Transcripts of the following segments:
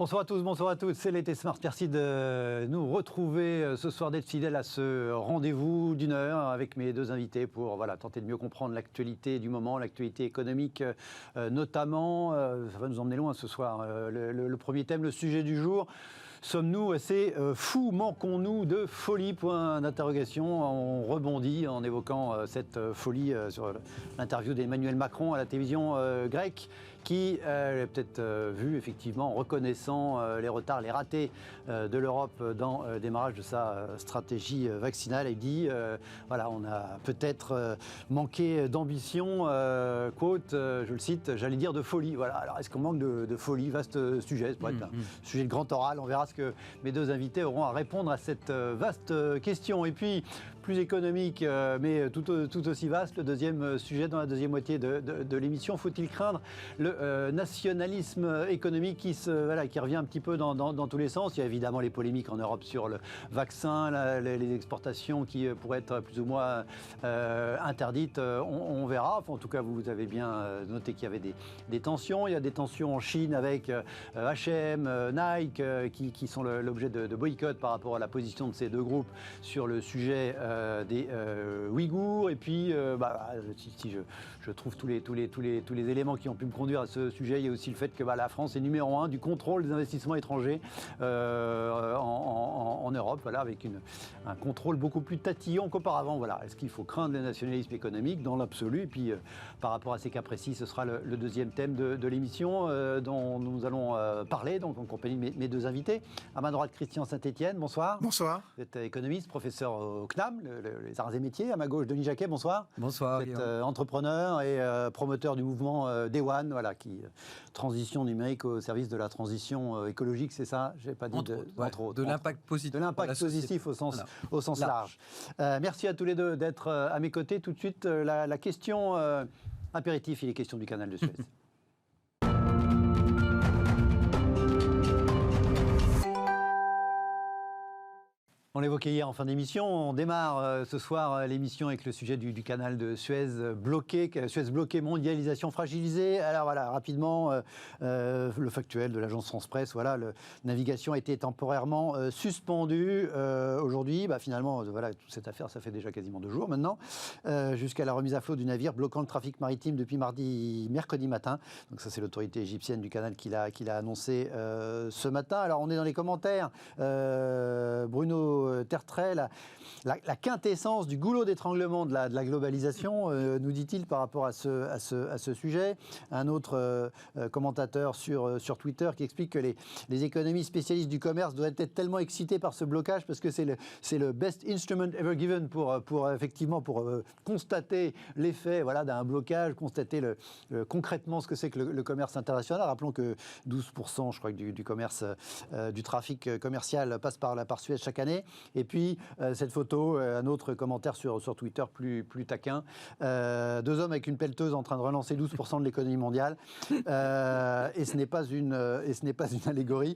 Bonsoir à tous, bonsoir à toutes, c'est l'été Smart. Merci de nous retrouver ce soir, d'être fidèles à ce rendez-vous d'une heure avec mes deux invités pour tenter de mieux comprendre l'actualité du moment, l'actualité économique notamment. Ça va nous emmener loin ce soir. Le premier thème, le sujet du jour. Sommes-nous assez fous? Manquons-nous de folie? Point d'interrogation. On rebondit en évoquant cette folie sur l'interview d'Emmanuel Macron à la télévision grecque, qui l'a peut-être vu effectivement en reconnaissant les retards, les ratés de l'Europe dans le démarrage de sa stratégie vaccinale. Il dit on a peut-être manqué d'ambition, quote, je le cite, j'allais dire de folie. Voilà. Alors est-ce qu'on manque de folie? Vaste sujet, ça pourrait être un sujet de grand oral. On verra ce que mes deux invités auront à répondre à cette vaste question. Et puis, plus économique, mais tout aussi vaste, le deuxième sujet dans la deuxième moitié de l'émission. Faut-il craindre le nationalisme économique qui revient un petit peu dans tous les sens? Il y a évidemment les polémiques en Europe sur le vaccin, les exportations qui pourraient être plus ou moins interdites. On verra. Enfin, en tout cas, vous avez bien noté qu'il y avait des tensions. Il y a des tensions en Chine avec H&M, Nike, qui sont l'objet de boycott par rapport à la position de ces deux groupes sur le sujet des Ouïghours. Et puis, si je trouve tous les éléments qui ont pu me conduire à ce sujet, il y a aussi le fait que la France est numéro 1 du contrôle des investissements étrangers en Europe, avec un contrôle beaucoup plus tatillon qu'auparavant. Est-ce qu'il faut craindre le nationalisme économique dans l'absolu? Et puis, par rapport à ces cas précis, ce sera le deuxième thème de l'émission dont nous allons parler, donc en compagnie de mes deux invités. À ma droite, Christian Saint-Etienne, bonsoir. Bonsoir. Vous êtes économiste, professeur au CNAM, les arts et métiers. À ma gauche, Denis Jacquet, bonsoir. Bonsoir. Vous êtes entrepreneur et promoteur du mouvement Day One, qui transition numérique au service de la transition écologique, c'est ça? J'ai pas dit entre autres. De l'impact positif. De l'impact positif au sens large. Merci à tous les deux d'être à mes côtés. Tout de suite, la question impératif, il est question du canal de Suez. On l'évoquait hier en fin d'émission, on démarre ce soir l'émission avec le sujet du canal de Suez bloqué, mondialisation fragilisée. Alors rapidement, le factuel de l'agence France-Presse, la navigation a été temporairement suspendue aujourd'hui. Finalement, toute cette affaire, ça fait déjà quasiment 2 jours maintenant, jusqu'à la remise à flot du navire bloquant le trafic maritime depuis mercredi matin. Donc ça, c'est l'autorité égyptienne du canal qui l'a annoncé ce matin. Alors on est dans les commentaires. Bruno Tertrais, la quintessence du goulot d'étranglement de la globalisation, nous dit-il par rapport à ce sujet. Un autre commentateur sur Twitter qui explique que les économistes spécialistes du commerce doivent être tellement excités par ce blocage parce que c'est le best instrument ever given pour constater l'effet d'un blocage, constater concrètement ce que c'est que le commerce international. Rappelons que 12%, je crois, du commerce, du trafic commercial passe par Suez chaque année. Et puis, cette photo, un autre commentaire sur Twitter plus taquin. 2 hommes avec une pelleteuse en train de relancer 12% de l'économie mondiale. Et ce n'est pas une allégorie.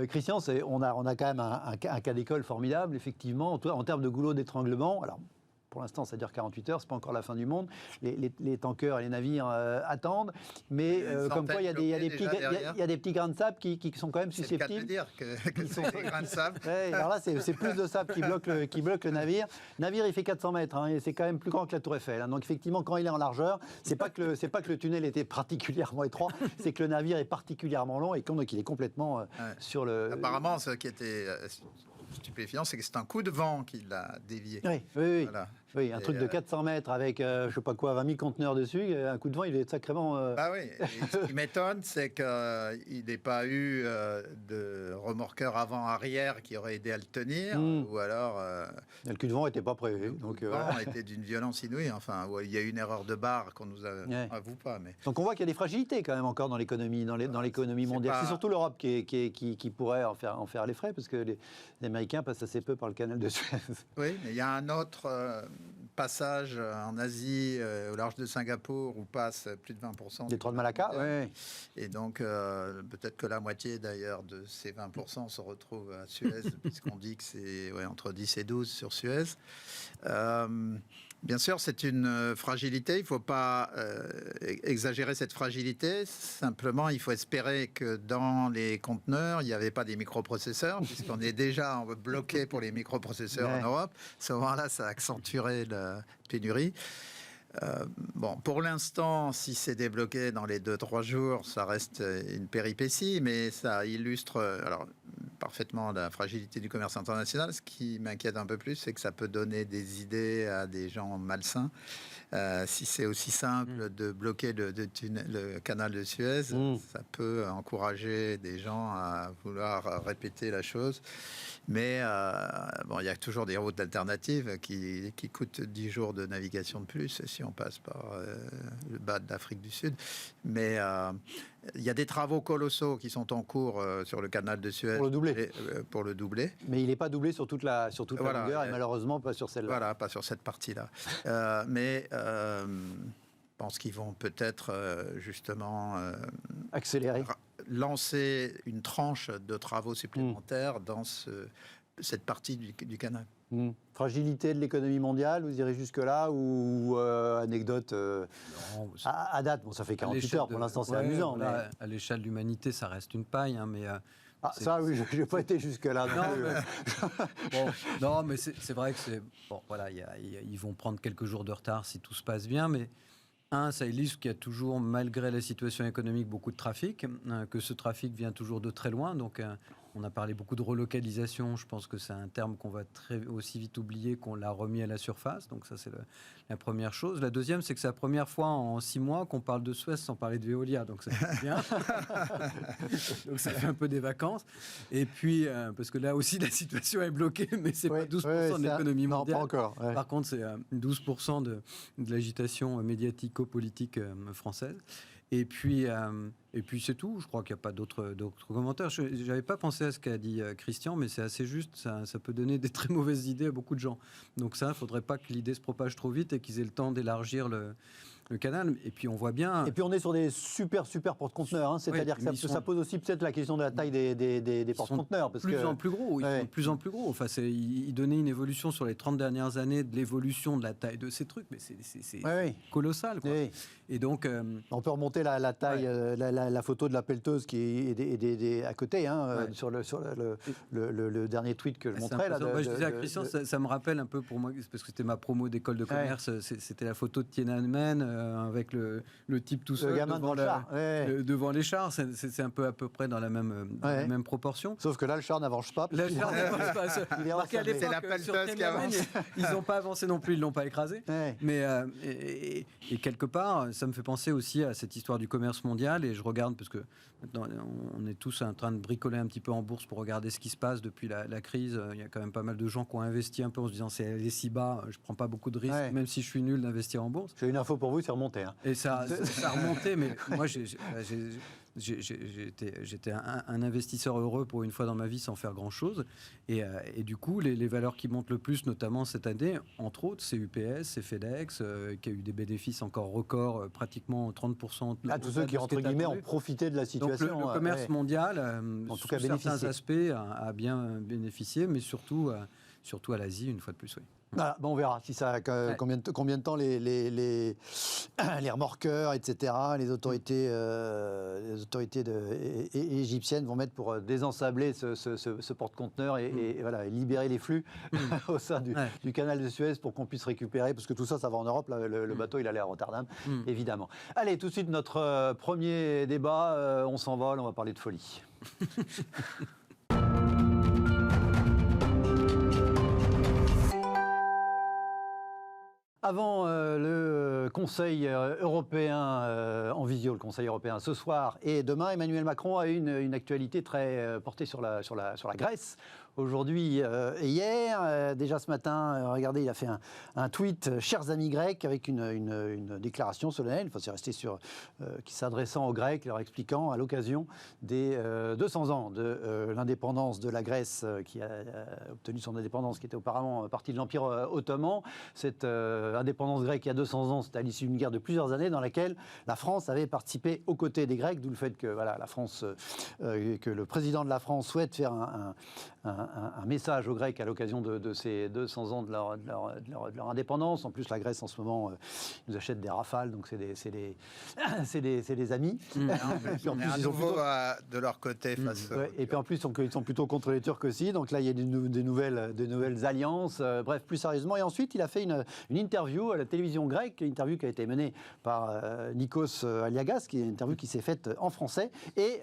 Christian, on a quand même un cas d'école formidable, effectivement, en termes de goulot d'étranglement. Alors, pour l'instant, ça dure 48 heures, c'est pas encore la fin du monde. Les tankers et les navires attendent, mais comme quoi il y a des petits grains de sable qui sont quand même susceptibles. C'est le cas de dire que c'est des grains de sable. Ouais, alors là, c'est plus de sable qui bloque le navire. Le navire, il fait 400 mètres, et c'est quand même plus grand que la Tour Eiffel. Donc effectivement, quand il est en largeur, c'est pas que le tunnel était particulièrement étroit, c'est que le navire est particulièrement long et donc il est complètement sur le. Apparemment, ce qui était stupéfiant, c'est que c'est un coup de vent qui l'a dévié. Oui. Voilà. Oui, un truc de 400 mètres avec, je sais pas quoi, 20 000 conteneurs dessus, un coup de vent, il est sacrément... oui, et ce qui m'étonne, c'est qu'il n'ait pas eu de remorqueur avant-arrière qui aurait aidé à le tenir, ou alors... le coup de vent n'était pas prévu. Le coup de vent était d'une violence inouïe, il y a eu une erreur de barre qu'on nous avoue pas. Mais... Donc on voit qu'il y a des fragilités quand même encore dans l'économie mondiale. C'est surtout l'Europe qui pourrait en faire les frais, parce que les Américains passent assez peu par le canal de Suez. Oui, mais il y a un autre... passage en Asie, au large de Singapour, où passe plus de 20%. Détroit de Malacca, oui. Et donc, peut-être que la moitié, d'ailleurs, de ces 20% se retrouve à Suez, puisqu'on dit que c'est entre 10 et 12 sur Suez. Bien sûr, c'est une fragilité. Il ne faut pas exagérer cette fragilité. Simplement, il faut espérer que dans les conteneurs, il n'y avait pas des microprocesseurs, puisqu'on est déjà bloqué pour les microprocesseurs en Europe. À ce moment-là, ça accentuerait la pénurie. Bon, pour l'instant, si c'est débloqué dans les 2-3 jours, ça reste une péripétie, mais ça illustre parfaitement la fragilité du commerce international. Ce qui m'inquiète un peu plus, c'est que ça peut donner des idées à des gens malsains. Si c'est aussi simple de bloquer le canal de Suez, ça peut encourager des gens à vouloir répéter la chose. Mais bon, il y a toujours des routes alternatives qui coûtent 10 jours de navigation de plus si on passe par le bas de l'Afrique du Sud. Mais il y a des travaux colossaux qui sont en cours sur le canal de Suez. Pour le doubler. Mais il n'est pas doublé sur toute la longueur et malheureusement pas sur celle-là. Voilà, pas sur cette partie-là. Mais je pense qu'ils vont peut-être justement accélérer. Lancer une tranche de travaux supplémentaires dans cette partie du canal. Fragilité de l'économie mondiale, vous irez jusque-là ou anecdote non, à date, bon, ça fait 48 heures, pour l'instant c'est amusant. Voilà, mais... À l'échelle de l'humanité, ça reste une paille, hein, mais... ça, oui, je n'ai pas été jusque-là. Non, mais c'est vrai que c'est... Bon, voilà, ils vont prendre quelques jours de retard si tout se passe bien, mais... ça illustre qu'il y a toujours, malgré la situation économique, beaucoup de trafic, que ce trafic vient toujours de très loin. Donc, on a parlé beaucoup de relocalisation. Je pense que c'est un terme qu'on va aussi vite oublier qu'on l'a remis à la surface. Donc, ça, c'est la première chose. La deuxième, c'est que c'est la première fois en 6 mois qu'on parle de Suez sans parler de Veolia. Donc, ça fait bien. Donc, ça fait un peu des vacances. Et puis, parce que là aussi, la situation est bloquée, mais c'est pas 12% de l'économie mondiale. Pas encore. Par contre, c'est 12% de l'agitation médiatico-politique française. Et puis c'est tout. Je crois qu'il n'y a pas d'autres commentaires. Je n'avais pas pensé à ce qu'a dit Christian, mais c'est assez juste. Ça peut donner des très mauvaises idées à beaucoup de gens. Donc ça, il ne faudrait pas que l'idée se propage trop vite et qu'ils aient le temps d'élargir le canal. Et puis on voit bien... Et puis on est sur des super porte-conteneurs. Hein. C'est-à-dire que ça pose aussi peut-être la question de la taille des porte-conteneurs. Ils sont de plus en plus gros. Enfin, ils donnaient une évolution sur les 30 dernières années de l'évolution de la taille de ces trucs, mais c'est colossal, quoi. Oui. Et donc... on peut remonter la taille, la photo de la pelleteuse qui est à côté, hein, sur le dernier tweet que je montrais. Là, je disais à Christian, ça me rappelle un peu pour moi, parce que c'était ma promo d'école de commerce, c'était la photo de Tiananmen avec le type tout seul devant les chars. C'est un peu à peu près dans la même proportion. Sauf que là, le char n'avance pas. Le char n'avance pas. C'est la pelleteuse qui avance. Ils n'ont pas avancé non plus, ils ne l'ont pas écrasé. Mais et quelque part, ça me fait penser aussi à cette histoire du commerce mondial. Et je regarde, parce que maintenant, on est tous en train de bricoler un petit peu en bourse pour regarder ce qui se passe depuis la crise. Il y a quand même pas mal de gens qui ont investi un peu en se disant c'est si bas, je ne prends pas beaucoup de risques, même si je suis nul d'investir en bourse. J'ai une info pour vous, c'est remonté. Hein. Et ça a remonté, mais moi, j'étais un investisseur heureux pour une fois dans ma vie sans faire grand-chose. Et du coup, les valeurs qui montent le plus, notamment cette année, entre autres, c'est UPS, c'est FedEx, qui a eu des bénéfices encore records, pratiquement 30%. Tous ceux qui, entre guillemets, ont profité de la situation. Donc le commerce mondial, en tout cas, certains aspects, a bien bénéficié, mais surtout à l'Asie, une fois de plus, oui. Voilà, bon, on verra si ça, combien de temps les remorqueurs, etc., les autorités égyptiennes vont mettre pour désensabler ce porte-conteneur et voilà, et libérer les flux au sein du canal de Suez pour qu'on puisse récupérer, parce que tout ça va en Europe. Là, le bateau, il allait à Rotterdam, évidemment. Allez, tout de suite, notre premier débat. On s'envole, on va parler de folie. Avant le Conseil européen, en visio, le Conseil européen ce soir et demain, Emmanuel Macron a eu une actualité très portée sur la Grèce. Aujourd'hui et hier, déjà ce matin, regardez, il a fait un tweet « Chers amis grecs » avec une déclaration solennelle, enfin, c'est resté qui s'adressant aux Grecs, leur expliquant à l'occasion des 200 ans de l'indépendance de la Grèce, qui a obtenu son indépendance, qui était auparavant partie de l'Empire ottoman. Cette indépendance grecque il y a 200 ans, c'était à l'issue d'une guerre de plusieurs années dans laquelle la France avait participé aux côtés des Grecs, d'où le fait que la France, que le président de la France souhaite faire un un message aux Grecs à l'occasion de ces 200 ans de leur indépendance. En plus, la Grèce, en ce moment, nous achète des Rafales, donc c'est des amis. On est à nouveau de leur côté face et puis en plus, ils sont plutôt contre les Turcs aussi. Donc là, il y a des nouvelles alliances. Bref, plus sérieusement. Et ensuite, il a fait une interview à la télévision grecque, une interview qui a été menée par Nikos Aliagas, qui est une interview qui s'est faite en français, et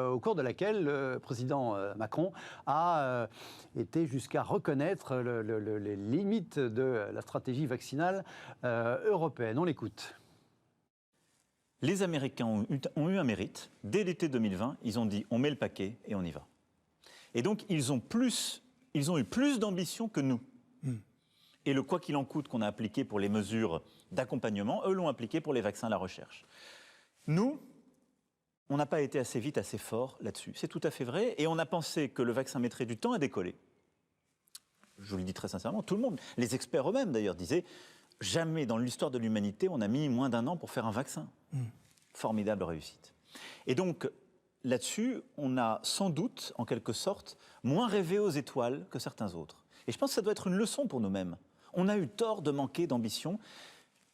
au cours de laquelle le président Macron a été jusqu'à reconnaître les limites de la stratégie vaccinale européenne. On l'écoute. Les Américains ont eu un mérite. Dès l'été 2020, ils ont dit on met le paquet et on y va. Et donc ils ont eu plus d'ambition que nous. Et le quoi qu'il en coûte qu'on a appliqué pour les mesures d'accompagnement, eux l'ont appliqué pour les vaccins à la recherche. Nous, on n'a pas été assez vite, assez fort là-dessus. C'est tout à fait vrai. Et on a pensé que le vaccin mettrait du temps à décoller. Je vous le dis très sincèrement, tout le monde, les experts eux-mêmes d'ailleurs, disaient jamais dans l'histoire de l'humanité on a mis moins d'1 an pour faire un vaccin. Formidable réussite. Et donc, là-dessus, on a sans doute, en quelque sorte, moins rêvé aux étoiles que certains autres. Et je pense que ça doit être une leçon pour nous-mêmes. On a eu tort de manquer d'ambition,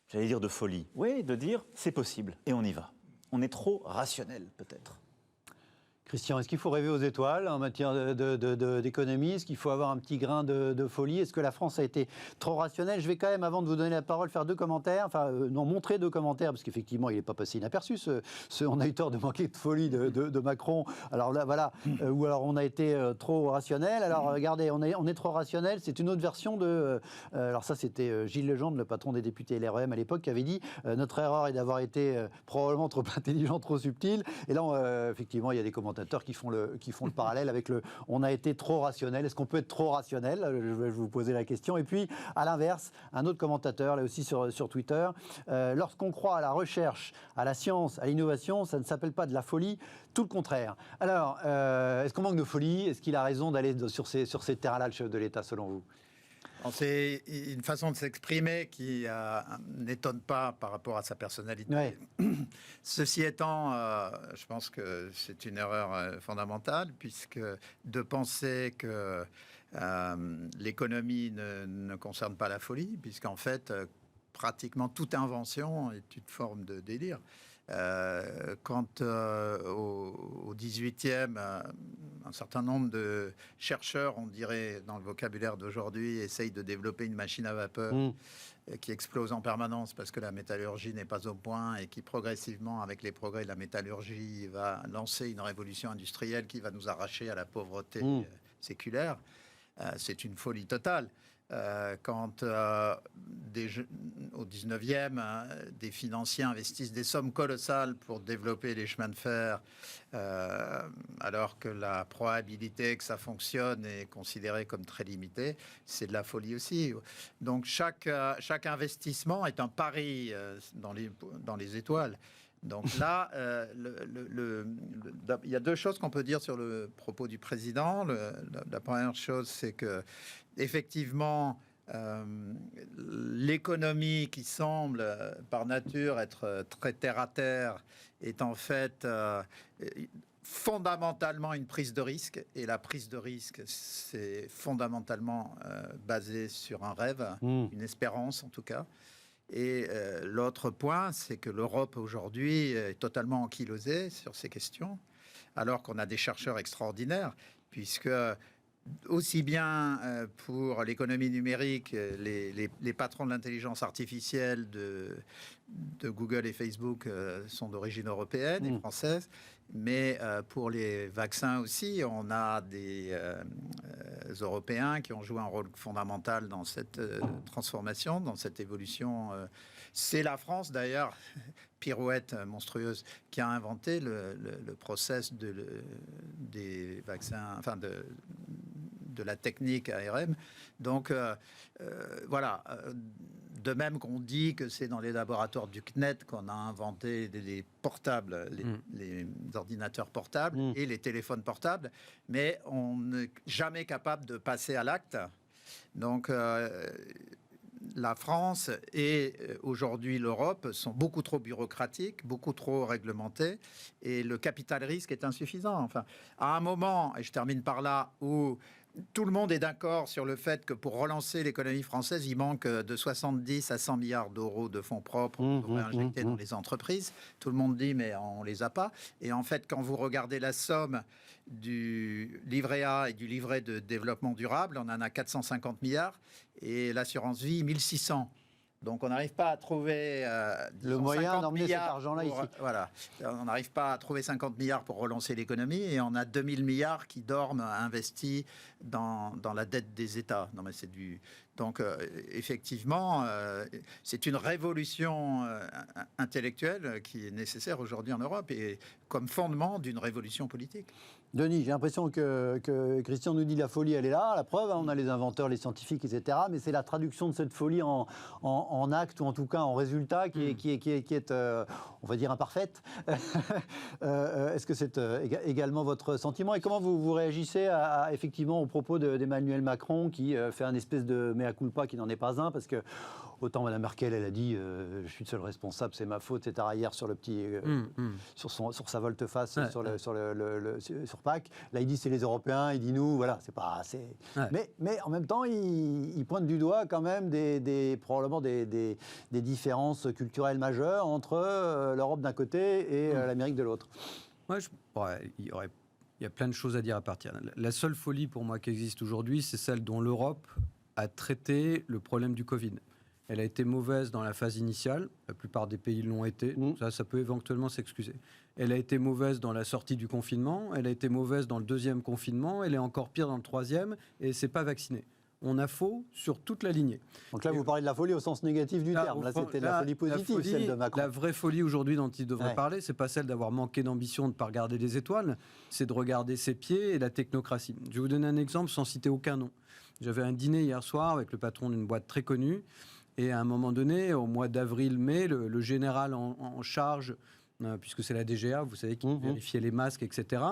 j'allais dire de folie. Oui, de dire c'est possible et on y va. On est trop rationnel, peut-être. Christian, est-ce qu'il faut rêver aux étoiles en matière d'économie? Est-ce qu'il faut avoir un petit grain de folie? Est-ce que la France a été trop rationnelle? Je vais quand même, avant de vous donner la parole, faire 2 commentaires, montrer 2 commentaires, parce qu'effectivement, il n'est pas passé inaperçu. On a eu tort de manquer de folie de Macron. Alors là, voilà. Ou alors on a été trop rationnel. Alors regardez, on est trop rationnel. C'est une autre version de... alors ça, c'était Gilles Legendre, le patron des députés LREM à l'époque, qui avait dit notre erreur est d'avoir été probablement trop intelligent, trop subtil. Et là, effectivement, il y a des commentateurs qui font le parallèle avec on a été trop rationnel. Est-ce qu'on peut être trop rationnel? Je vais vous poser la question. Et puis, à l'inverse, un autre commentateur, là aussi sur Twitter, lorsqu'on croit à la recherche, à la science, à l'innovation, ça ne s'appelle pas de la folie, tout le contraire. Alors, est-ce qu'on manque de folie? Est-ce qu'il a raison d'aller sur ces terrains-là, le chef de l'État, selon vous? C'est une façon de s'exprimer qui n'étonne pas par rapport à sa personnalité. Ouais. Ceci étant, je pense que c'est une erreur fondamentale, puisque de penser que l'économie ne concerne pas la folie, puisqu'en fait, pratiquement toute invention est une forme de délire. Quand au 18e, un certain nombre de chercheurs, on dirait dans le vocabulaire d'aujourd'hui, essayent de développer une machine à vapeur qui explose en permanence parce que la métallurgie n'est pas au point et qui progressivement, avec les progrès de la métallurgie, va lancer une révolution industrielle qui va nous arracher à la pauvreté séculaire. C'est une folie totale. Quand au 19e, des financiers investissent des sommes colossales pour développer les chemins de fer, alors que la probabilité que ça fonctionne est considérée comme très limitée, c'est de la folie aussi. Donc chaque investissement est un pari dans les étoiles. Donc là, il y a 2 choses qu'on peut dire sur le propos du président. La première chose, c'est que effectivement, l'économie qui semble par nature être très terre à terre est en fait fondamentalement une prise de risque. Et la prise de risque, c'est fondamentalement basé sur un rêve, une espérance en tout cas. Et l'autre point, c'est que l'Europe aujourd'hui est totalement ankylosée sur ces questions, alors qu'on a des chercheurs extraordinaires, puisque aussi bien pour l'économie numérique, les patrons de l'intelligence artificielle de Google et Facebook sont d'origine européenne et française, mais pour les vaccins aussi, on a des Européens qui ont joué un rôle fondamental dans cette transformation, dans cette évolution. C'est la France d'ailleurs, pirouette monstrueuse, qui a inventé le process des vaccins, enfin de la technique ARM. Donc voilà. De même qu'on dit que c'est dans les laboratoires du CNET qu'on a inventé les portables, les ordinateurs portables et les téléphones portables, mais on n'est jamais capable de passer à l'acte. Donc la France et aujourd'hui l'Europe sont beaucoup trop bureaucratiques, beaucoup trop réglementées, et le capital risque est insuffisant. Enfin, à un moment, et je termine par là, où tout le monde est d'accord sur le fait que pour relancer l'économie française, il manque de 70 à 100 milliards d'euros de fonds propres qu'on devrait injecter dans les entreprises. Tout le monde dit, mais on ne les a pas. Et en fait, quand vous regardez la somme du livret A et du livret de développement durable, on en a 450 milliards et l'assurance vie, 1600. Donc on n'arrive pas à trouver le moyen d'emmener cet argent-là ici. Voilà, on n'arrive pas à trouver 50 milliards pour relancer l'économie et on a 2000 milliards qui dorment investis dans la dette des États. Non mais c'est du... Donc effectivement, c'est une révolution intellectuelle qui est nécessaire aujourd'hui en Europe et comme fondement d'une révolution politique. Denis, j'ai l'impression que Christian nous dit la folie, elle est là. La preuve, on a les inventeurs, les scientifiques, etc. Mais c'est la traduction de cette folie en acte ou en tout cas en résultat qui est on va dire, imparfaite. Est-ce que c'est également votre sentiment? Et comment vous réagissez effectivement aux propos d'Emmanuel Macron qui fait un espèce de mea culpa qui n'en est pas un? Parce que autant Mme Merkel, elle a dit je suis le seul responsable, c'est ma faute, etc. hier sur le petit, sur sa volte-face sur Pâques. Là, il dit c'est les Européens, il dit nous, voilà, c'est pas assez. Mais en même temps, il pointe du doigt quand même probablement des différences culturelles majeures entre l'Europe d'un côté et l'Amérique de l'autre. Il y a plein de choses à dire à partir. La seule folie pour moi qui existe aujourd'hui, c'est celle dont l'Europe a traité le problème du Covid. Elle a été mauvaise dans la phase initiale, la plupart des pays l'ont été, ça peut éventuellement s'excuser. Elle a été mauvaise dans la sortie du confinement, elle a été mauvaise dans le deuxième confinement, elle est encore pire dans le troisième, et c'est pas vacciné. On a faux sur toute la lignée. Donc là, vous parlez de la folie au sens négatif du terme. Là, c'était de la folie positive, celle de Macron. La vraie folie aujourd'hui dont il devrait parler, c'est pas celle d'avoir manqué d'ambition, de ne pas regarder les étoiles, c'est de regarder ses pieds et la technocratie. Je vais vous donner un exemple sans citer aucun nom. J'avais un dîner hier soir avec le patron d'une boîte très connue. Et à un moment donné, au mois d'avril-mai, le général en charge, puisque c'est la DGA, vous savez, qui vérifiait les masques, etc.,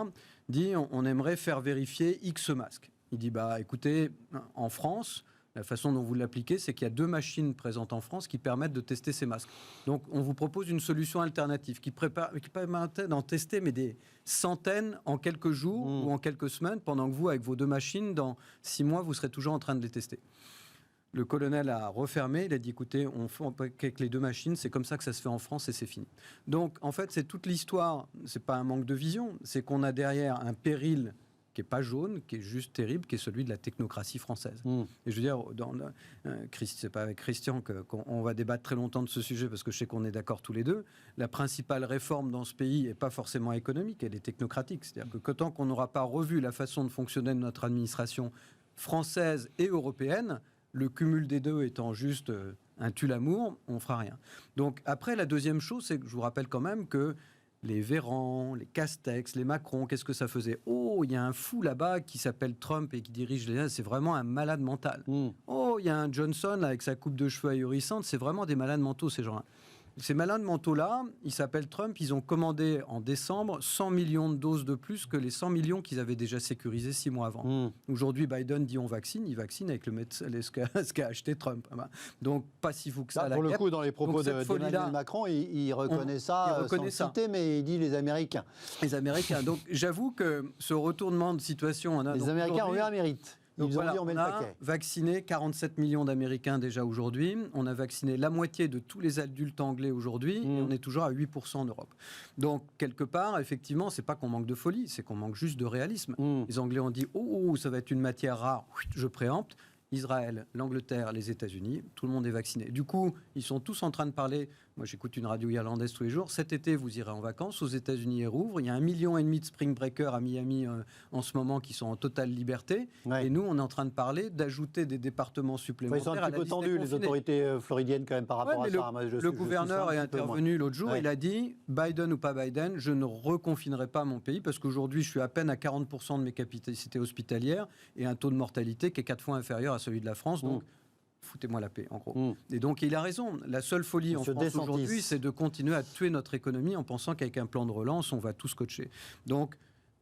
dit on aimerait faire vérifier X masques. Il dit écoutez, en France, la façon dont vous l'appliquez, c'est qu'il y a 2 machines présentes en France qui permettent de tester ces masques. Donc on vous propose une solution alternative qui permettait d'en tester mais des centaines en quelques jours ou en quelques semaines, pendant que vous, avec vos 2 machines, dans 6 mois, vous serez toujours en train de les tester. Le colonel a refermé, il a dit écoutez, on fait avec les 2 machines, c'est comme ça que ça se fait en France et c'est fini. Donc en fait, c'est toute l'histoire, c'est pas un manque de vision, c'est qu'on a derrière un péril qui n'est pas jaune, qui est juste terrible, qui est celui de la technocratie française. Et je veux dire, c'est pas avec Christian qu'on va débattre très longtemps de ce sujet, parce que je sais qu'on est d'accord tous les deux, la principale réforme dans ce pays n'est pas forcément économique, elle est technocratique. C'est-à-dire que tant qu'on n'aura pas revu la façon de fonctionner de notre administration française et européenne, le cumul des deux étant juste un tue-l'amour, on ne fera rien. Donc après, la deuxième chose, c'est que je vous rappelle quand même que les Véran, les Castex, les Macron, qu'est-ce que ça faisait? Oh, il y a un fou là-bas qui s'appelle Trump et qui dirige les... C'est vraiment un malade mental. Oh, il y a un Johnson là, avec sa coupe de cheveux ahurissante, c'est vraiment des malades mentaux, ces gens-là. Ces malades mentaux-là, ils s'appellent Trump, ils ont commandé en décembre 100 millions de doses de plus que les 100 millions qu'ils avaient déjà sécurisés 6 mois avant. Aujourd'hui, Biden dit on vaccine, il vaccine avec ce qu'a acheté Trump. Donc, pas si fou que ça. Pour le coup, dans les propos d'Emmanuel Macron, il reconnaît ça sans citer, mais il dit les Américains. Les Américains. Donc, j'avoue que ce retournement de situation... Les Américains ont eu un mérite. Donc voilà, on a vacciné 47 millions d'Américains déjà aujourd'hui. On a vacciné la moitié de tous les adultes anglais aujourd'hui. Et on est toujours à 8% en Europe. Donc, quelque part, effectivement, c'est pas qu'on manque de folie, c'est qu'on manque juste de réalisme. Les Anglais ont dit « Oh, ça va être une matière rare, je préempte ». Israël, l'Angleterre, les États-Unis, tout le monde est vacciné. Du coup, ils sont tous en train de parler. Moi, j'écoute une radio irlandaise tous les jours. Cet été, vous irez en vacances. Aux États-Unis, ils rouvrent. Il y a 1,5 million de spring breakers à Miami en ce moment qui sont en totale liberté. Et nous, on est en train de parler d'ajouter des départements supplémentaires. Ils sont un petit peu tendus, les autorités floridiennes, quand même, par rapport à ça. Le gouverneur est intervenu l'autre jour. Il a dit, Biden ou pas Biden, je ne reconfinerai pas mon pays parce qu'aujourd'hui, je suis à peine à 40% de mes capacités hospitalières et un taux de mortalité qui est 4 fois inférieur à celui de la France. Donc, foutez-moi la paix, en gros. Et donc, il a raison. La seule folie en France aujourd'hui, c'est de continuer à tuer notre économie en pensant qu'avec un plan de relance, on va tous coacher. Donc,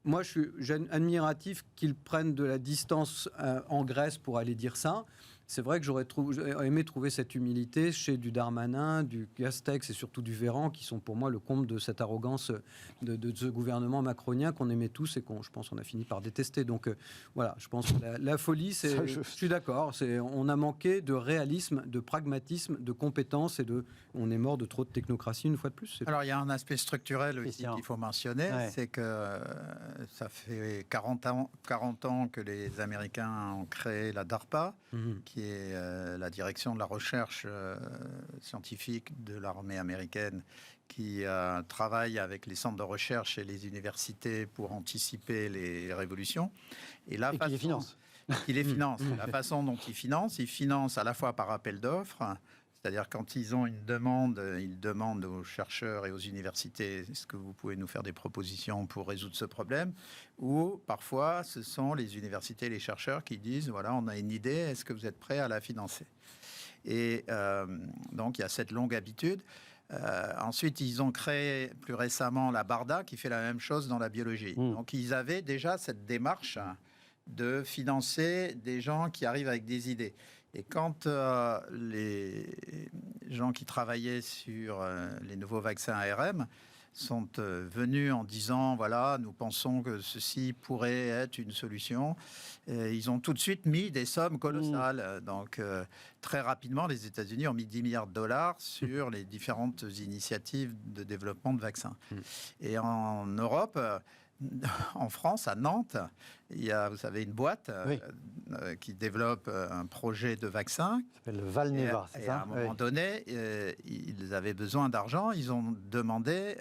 moi, je suis admiratif qu'ils prennent de la distance en Grèce pour aller dire ça. c'est vrai que j'aurais aimé trouver cette humilité chez du Darmanin, du Castex et surtout du Véran, qui sont pour moi le comble de cette arrogance de ce gouvernement macronien qu'on aimait tous et je pense qu'on a fini par détester. Donc voilà, je pense que la folie, je suis d'accord, on a manqué de réalisme, de pragmatisme, de compétences on est mort de trop de technocratie une fois de plus. Alors il y a un aspect structurel aussi qu'il faut mentionner, c'est que ça fait 40 ans que les Américains ont créé la DARPA, qui est la direction de la recherche scientifique de l'armée américaine, qui travaille avec les centres de recherche et les universités pour anticiper les révolutions. Et qui les finance. Qui les finance. La façon dont ils financent à la fois par appel d'offres, c'est-à-dire quand ils ont une demande, ils demandent aux chercheurs et aux universités « Est-ce que vous pouvez nous faire des propositions pour résoudre ce problème ?» Ou parfois, ce sont les universités et les chercheurs qui disent « Voilà, on a une idée, est-ce que vous êtes prêts à la financer ?» Et donc, il y a cette longue habitude. Ensuite, ils ont créé plus récemment la BARDA, qui fait la même chose dans la biologie. Donc, ils avaient déjà cette démarche de financer des gens qui arrivent avec des idées. Et quand les gens qui travaillaient sur les nouveaux vaccins ARM sont venus en disant, voilà, nous pensons que ceci pourrait être une solution, ils ont tout de suite mis des sommes colossales. Donc, très rapidement, les États-Unis ont mis 10 milliards de dollars sur les différentes initiatives de développement de vaccins. Et en Europe... En France, à Nantes, il y a, vous savez, une boîte qui développe un projet de vaccin. Ça s'appelle le Valneva, c'est ça ? À un moment donné, ils avaient besoin d'argent. Ils ont demandé,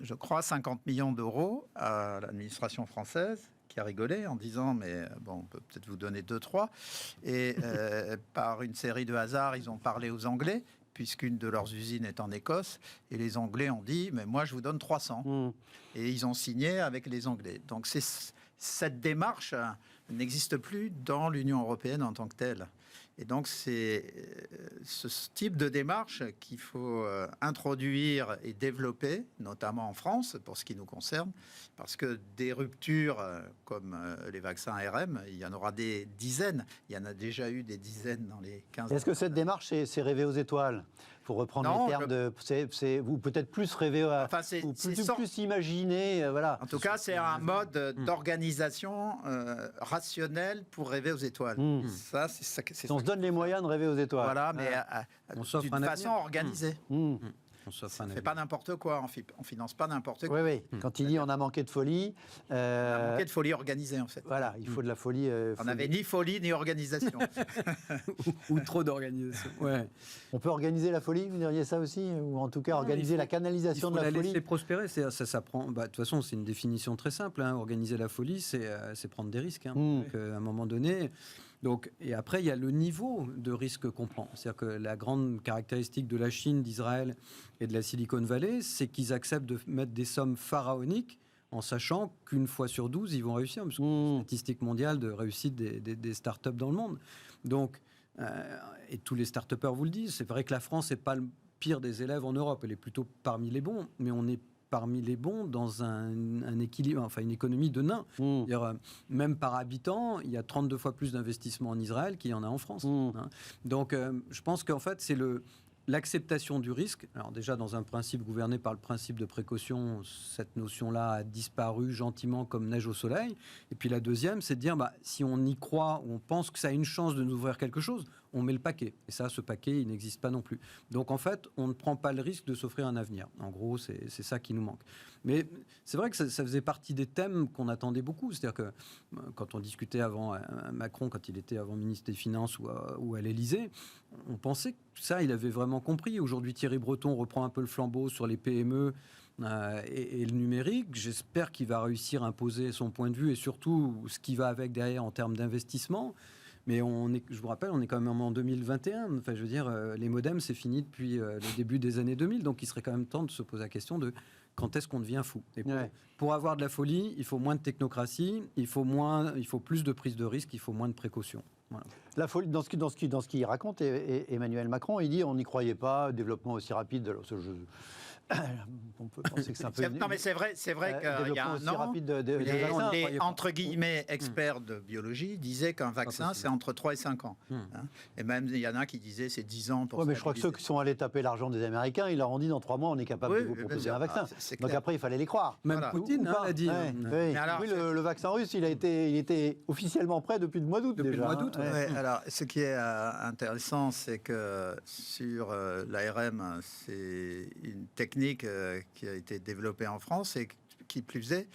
je crois, 50 millions d'euros à l'administration française, qui a rigolé en disant, mais bon, on peut peut-être vous donner 2-3. Et par une série de hasards, ils ont parlé aux Anglais, puisqu'une de leurs usines est en Écosse, et les Anglais ont dit, mais moi je vous donne 300. Et ils ont signé avec les Anglais. Donc cette démarche n'existe plus dans l'Union européenne en tant que telle. Et donc c'est ce type de démarche qu'il faut introduire et développer, notamment en France, pour ce qui nous concerne, parce que des ruptures comme les vaccins ARM, il y en aura des dizaines. Il y en a déjà eu des dizaines dans les 15 ans. Est-ce que cette démarche, c'est rêver aux étoiles ? Pour reprendre les termes de... Vous peut-être plus rêver, ou plus imaginer, voilà. En tout cas, c'est un mode d'organisation rationnel pour rêver aux étoiles. Ça, c'est on se donne les moyens de rêver aux étoiles. Voilà, mais d'une façon organisée. On ne fait pas n'importe quoi, on finance pas n'importe quoi. Oui. Quand il dit on a manqué de folie... On a manqué de folie organisée, en fait. Voilà, il faut de la folie... on n'avait ni folie, ni organisation. ou trop d'organisation. Ouais. On peut organiser la folie, vous diriez ça aussi ? Ou en tout cas, organiser la canalisation de la folie ? Il faut la laisser prospérer. Ça prend... de toute façon, c'est une définition très simple. Organiser la folie, c'est prendre des risques. Donc, à un moment donné... Donc, et après, il y a le niveau de risque qu'on prend. C'est-à-dire que la grande caractéristique de la Chine, d'Israël et de la Silicon Valley, c'est qu'ils acceptent de mettre des sommes pharaoniques en sachant qu'une fois sur 12, ils vont réussir. Parce que c'est une statistique mondiale de réussite des startups dans le monde. Donc, et tous les start-upers vous le disent, c'est vrai que la France n'est pas le pire des élèves en Europe. Elle est plutôt parmi les bons, mais on est parmi les bons dans un équilibre, enfin une économie de nains. Même par habitant, il y a 32 fois plus d'investissements en Israël qu'il y en a en France. Donc, je pense qu'en fait, c'est l'acceptation du risque. Alors déjà, dans un principe gouverné par le principe de précaution, cette notion-là a disparu gentiment comme neige au soleil. Et puis la deuxième, c'est de dire, si on y croit, ou on pense que ça a une chance de nous ouvrir quelque chose, on met le paquet. Et ça, ce paquet, il n'existe pas non plus. Donc en fait, on ne prend pas le risque de s'offrir un avenir. En gros, c'est ça qui nous manque. Mais c'est vrai que ça faisait partie des thèmes qu'on attendait beaucoup. C'est-à-dire que quand on discutait avant Macron, quand il était avant ministre des Finances ou à l'Élysée, on pensait que ça, il avait vraiment compris. Aujourd'hui, Thierry Breton reprend un peu le flambeau sur les PME et le numérique. J'espère qu'il va réussir à imposer son point de vue et surtout ce qui va avec derrière en termes d'investissement. Mais je vous rappelle, on est quand même en 2021. Enfin, je veux dire, les modems, c'est fini depuis le début des années 2000. Donc, il serait quand même temps de se poser la question de quand est-ce qu'on devient fou. Et pour avoir de la folie, il faut moins de technocratie, il faut plus de prise de risque, il faut moins de précaution. Voilà. La folie, dans ce qu'il raconte, Emmanuel Macron, il dit on n'y croyait pas, développement aussi rapide. Alors, On peut penser que c'est un peu... Non, mais c'est vrai qu'il y a un an, rapide de vaccins. les entre guillemets experts de biologie disaient qu'un vaccin, c'est entre 3 et 5 ans. Hein. Et même, il y en a qui disaient c'est 10 ans pour mais je crois que ceux qui sont allés taper l'argent des Américains, ils leur ont dit dans 3 mois, on est capable de vous proposer un vaccin. Donc après, il fallait les croire. Même Voilà. Poutine l'a dit. Mais alors, oui, le vaccin russe, il était officiellement prêt depuis le mois d'août déjà. Depuis le mois d'août, hein. Ouais, alors, ce qui est intéressant, c'est que sur l'ARM, c'est une technique qui a été développée en France et qui plus est,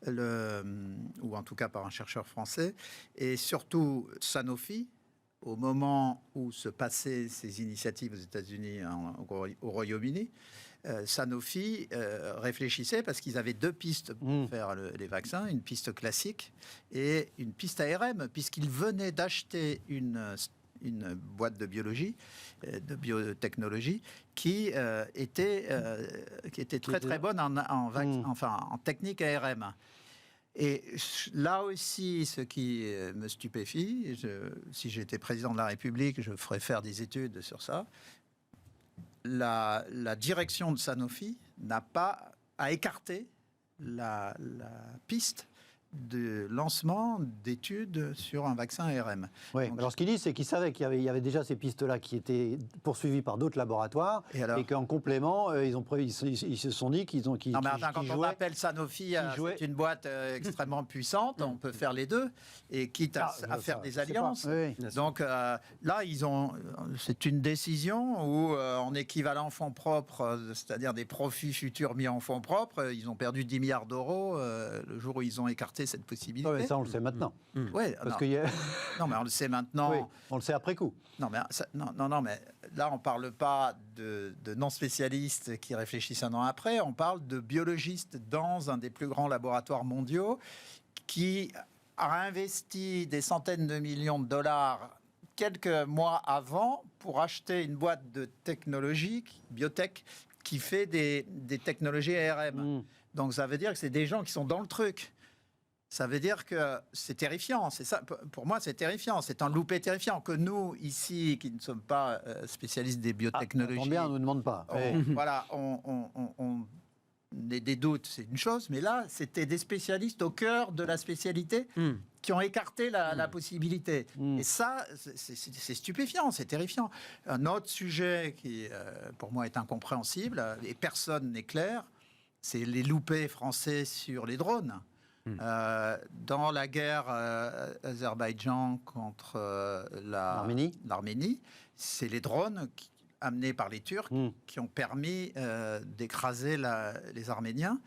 ou en tout cas par un chercheur français, et surtout Sanofi, au moment où se passaient ces initiatives aux États-Unis, au Royaume-Uni, Sanofi réfléchissait parce qu'ils avaient 2 pistes pour faire les vaccins, une piste classique et une piste ARM, puisqu'ils venaient d'acheter une boîte de biologie, de biotechnologie, qui était très très bonne en technique ARM. Et là aussi, ce qui me stupéfie, si j'étais président de la République, je ferais faire des études sur ça. La direction de Sanofi a écarté la piste de lancement d'études sur un vaccin ARM. Oui, alors ce qu'il dit, c'est qu'il savait qu'il y avait déjà ces pistes-là qui étaient poursuivies par d'autres laboratoires et qu'en complément, ils se sont dit qu'ils ont... Non mais attends, quand on appelle Sanofi, c'est une boîte extrêmement puissante, on peut faire les deux, et quitte à faire des alliances. Oui. Donc là, c'est une décision où en équivalent fonds propres, c'est-à-dire des profits futurs mis en fonds propres, ils ont perdu 10 milliards d'euros le jour où ils ont écarté cette possibilité. Ouais, ça, on le sait maintenant. Ouais, non, mais on le sait maintenant. Oui, on le sait après coup. Non, mais là, on ne parle pas de non-spécialistes qui réfléchissent un an après. On parle de biologistes dans un des plus grands laboratoires mondiaux qui a investi des centaines de millions de dollars quelques mois avant pour acheter une boîte de technologie, biotech, qui fait des technologies ARM. Donc, ça veut dire que c'est des gens qui sont dans le truc. Ça veut dire que c'est terrifiant. C'est ça, pour moi, c'est terrifiant. C'est un loupé terrifiant que nous, ici, qui ne sommes pas spécialistes des biotechnologies... bien, on ne nous demande pas. Voilà, on ait des doutes, c'est une chose. Mais là, c'était des spécialistes au cœur de la spécialité qui ont écarté la possibilité. Et ça, c'est stupéfiant, c'est terrifiant. Un autre sujet qui, pour moi, est incompréhensible, et personne n'est clair, c'est les loupés français sur les drones. Dans la guerre Azerbaïdjan contre l'Arménie, c'est les drones amenés par les Turcs qui ont permis d'écraser les Arméniens.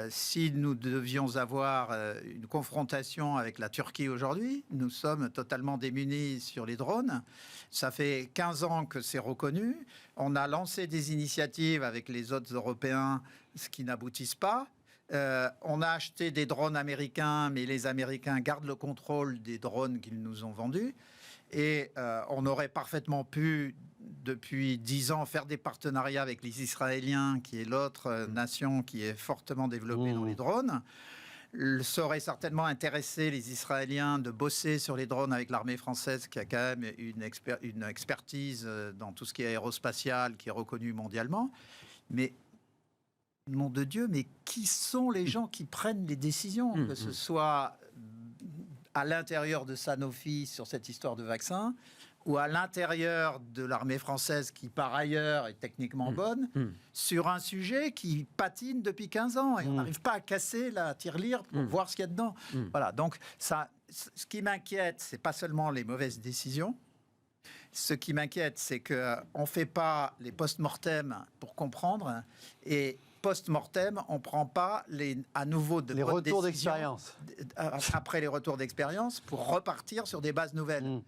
Si nous devions avoir une confrontation avec la Turquie aujourd'hui, nous sommes totalement démunis sur les drones. Ça fait 15 ans que c'est reconnu. On a lancé des initiatives avec les autres Européens, ce qui n'aboutissent pas. On a acheté des drones américains, mais les Américains gardent le contrôle des drones qu'ils nous ont vendus. Et on aurait parfaitement pu, depuis 10 ans, faire des partenariats avec les Israéliens, qui est l'autre nation qui est fortement développée dans les drones. Ça aurait certainement intéressé les Israéliens de bosser sur les drones avec l'armée française, qui a quand même une expertise dans tout ce qui est aérospatial, qui est reconnue mondialement. Mais... nom de Dieu, mais qui sont les gens qui prennent les décisions, que ce soit à l'intérieur de Sanofi sur cette histoire de vaccin, ou à l'intérieur de l'armée française, qui par ailleurs est techniquement bonne, sur un sujet qui patine depuis 15 ans, et on n'arrive pas à casser la tirelire pour voir ce qu'il y a dedans. Voilà, donc ça, ce qui m'inquiète, c'est pas seulement les mauvaises décisions. Ce qui m'inquiète, c'est qu'on ne fait pas les post-mortem pour comprendre, et post-mortem, on ne prend pas à nouveau les retours d'expérience. Après les retours d'expérience, pour repartir sur des bases nouvelles.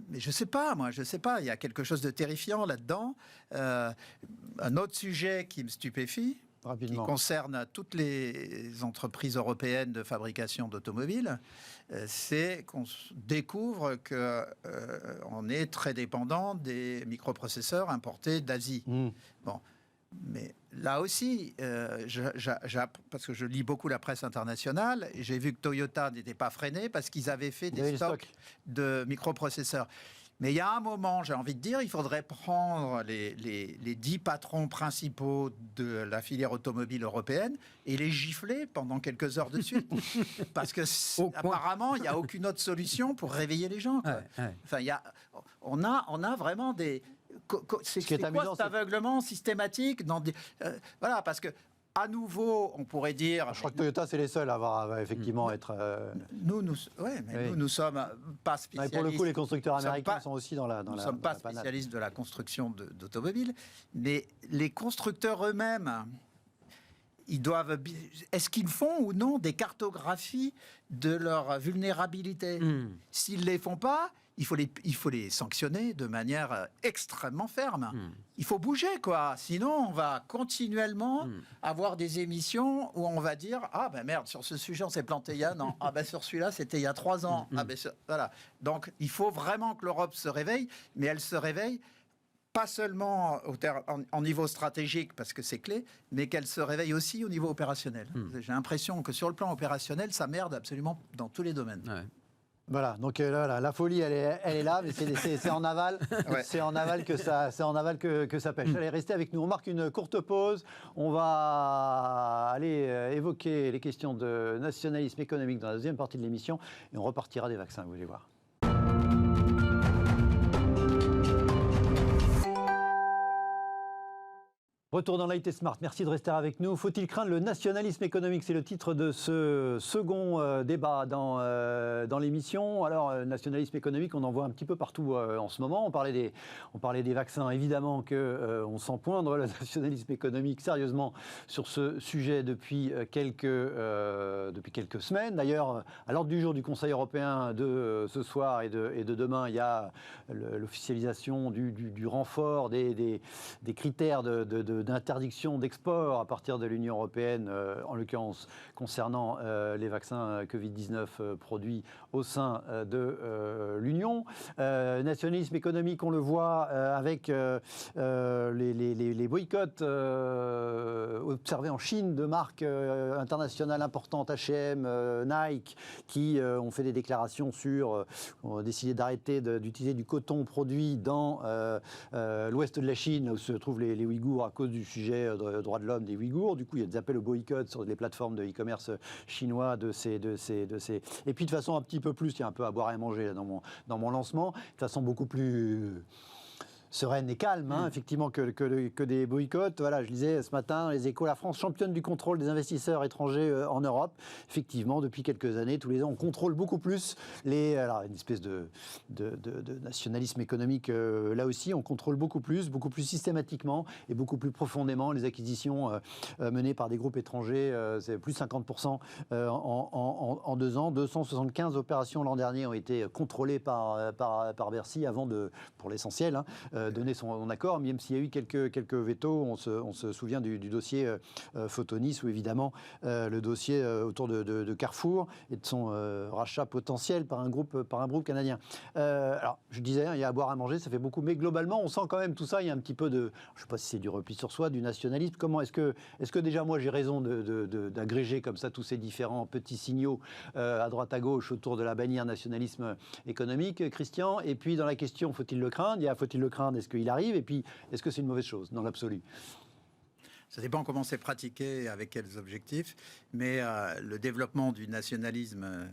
Mais je ne sais pas, il y a quelque chose de terrifiant là-dedans. Un autre sujet qui me stupéfie, qui concerne toutes les entreprises européennes de fabrication d'automobiles, c'est qu'on découvre qu'on est très dépendant des microprocesseurs importés d'Asie. Bon. Mais là aussi, parce que je lis beaucoup la presse internationale, j'ai vu que Toyota n'était pas freiné parce qu'ils avaient fait des stocks de microprocesseurs. Mais il y a un moment, j'ai envie de dire, il faudrait prendre les 10 patrons principaux de la filière automobile européenne et les gifler pendant quelques heures de suite. Parce que apparemment, il n'y a aucune autre solution pour réveiller les gens, quoi. Enfin, on a vraiment des... C'est quoi cet aveuglement systématique dans des, voilà, parce que à nouveau, on pourrait dire... Je crois que Toyota, c'est les seuls à avoir effectivement être... Nous ne sommes pas spécialistes. Mais pour le coup, les constructeurs américains sont aussi dans la... Nous ne sommes pas spécialistes de la construction d'automobiles, mais les constructeurs eux-mêmes, ils doivent... Est-ce qu'ils font ou non des cartographies de leur vulnérabilité? S'ils ne les font pas... Il faut les sanctionner de manière extrêmement ferme. Il faut bouger, quoi. Sinon, on va continuellement avoir des émissions où on va dire « Ah, ben merde, sur ce sujet, on s'est planté il y a un an. Ah, ben sur celui-là, c'était il y a 3 ans. Ah, ben voilà. » Donc, il faut vraiment que l'Europe se réveille, mais elle se réveille pas seulement en niveau stratégique, parce que c'est clé, mais qu'elle se réveille aussi au niveau opérationnel. J'ai l'impression que sur le plan opérationnel, ça merde absolument dans tous les domaines. Ouais. Voilà, donc la folie, elle est là, mais c'est en aval, c'est en aval que ça pêche. Allez, restez avec nous. On marque une courte pause. On va aller évoquer les questions de nationalisme économique dans la deuxième partie de l'émission, et on repartira des vaccins. Vous allez voir. Retour dans l'IT Smart, merci de rester avec nous. Faut-il craindre le nationalisme économique? C'est le titre de ce second débat dans l'émission. Alors, nationalisme économique, on en voit un petit peu partout en ce moment. On parlait des vaccins, évidemment qu'on sent poindre le nationalisme économique sérieusement sur ce sujet depuis quelques semaines. D'ailleurs, à l'ordre du jour du Conseil européen de ce soir et de demain, il y a l'officialisation du renfort des critères d'interdiction d'export à partir de l'Union européenne, en l'occurrence concernant les vaccins Covid-19 produits au sein de l'Union. Nationalisme économique, on le voit avec les boycotts observés en Chine de marques internationales importantes, H&M, Nike, qui ont fait des déclarations ont décidé d'arrêter d'utiliser du coton produit dans l'ouest de la Chine, où se trouvent les Ouïghours, à cause du sujet de droits de l'homme des Ouïghours. Du coup, il y a des appels au boycott sur les plateformes de e-commerce chinois de ces. Et puis de façon un petit peu plus, il y a un peu à boire et à manger là, dans mon lancement, de façon beaucoup plus sereine et calme, effectivement, que des boycotts. Voilà, je lisais ce matin, les Échos, la France championne du contrôle des investisseurs étrangers en Europe. Effectivement, depuis quelques années, tous les ans, on contrôle beaucoup plus alors, une espèce de nationalisme économique, là aussi, on contrôle beaucoup plus systématiquement et beaucoup plus profondément les acquisitions menées par des groupes étrangers. C'est plus 50% en 2 ans. 275 opérations l'an dernier ont été contrôlées par Bercy avant pour l'essentiel, donner son accord, même s'il y a eu quelques vétos. On se souvient du dossier Photonis, ou évidemment le dossier autour de Carrefour et de son rachat potentiel par un groupe canadien. Alors, je disais, il y a à boire, à manger, ça fait beaucoup, mais globalement, on sent quand même tout ça, il y a un petit peu de, je ne sais pas si c'est du repli sur soi, du nationalisme. Comment est-ce que déjà moi j'ai raison d'agréger comme ça tous ces différents petits signaux à droite à gauche autour de la bannière nationalisme économique, Christian? Et puis dans la question, faut-il le craindre? Faut-il le craindre? Est-ce qu'il arrive? Et puis, est-ce que c'est une mauvaise chose dans l'absolu? Ça dépend comment c'est pratiqué, avec quels objectifs, mais le développement du nationalisme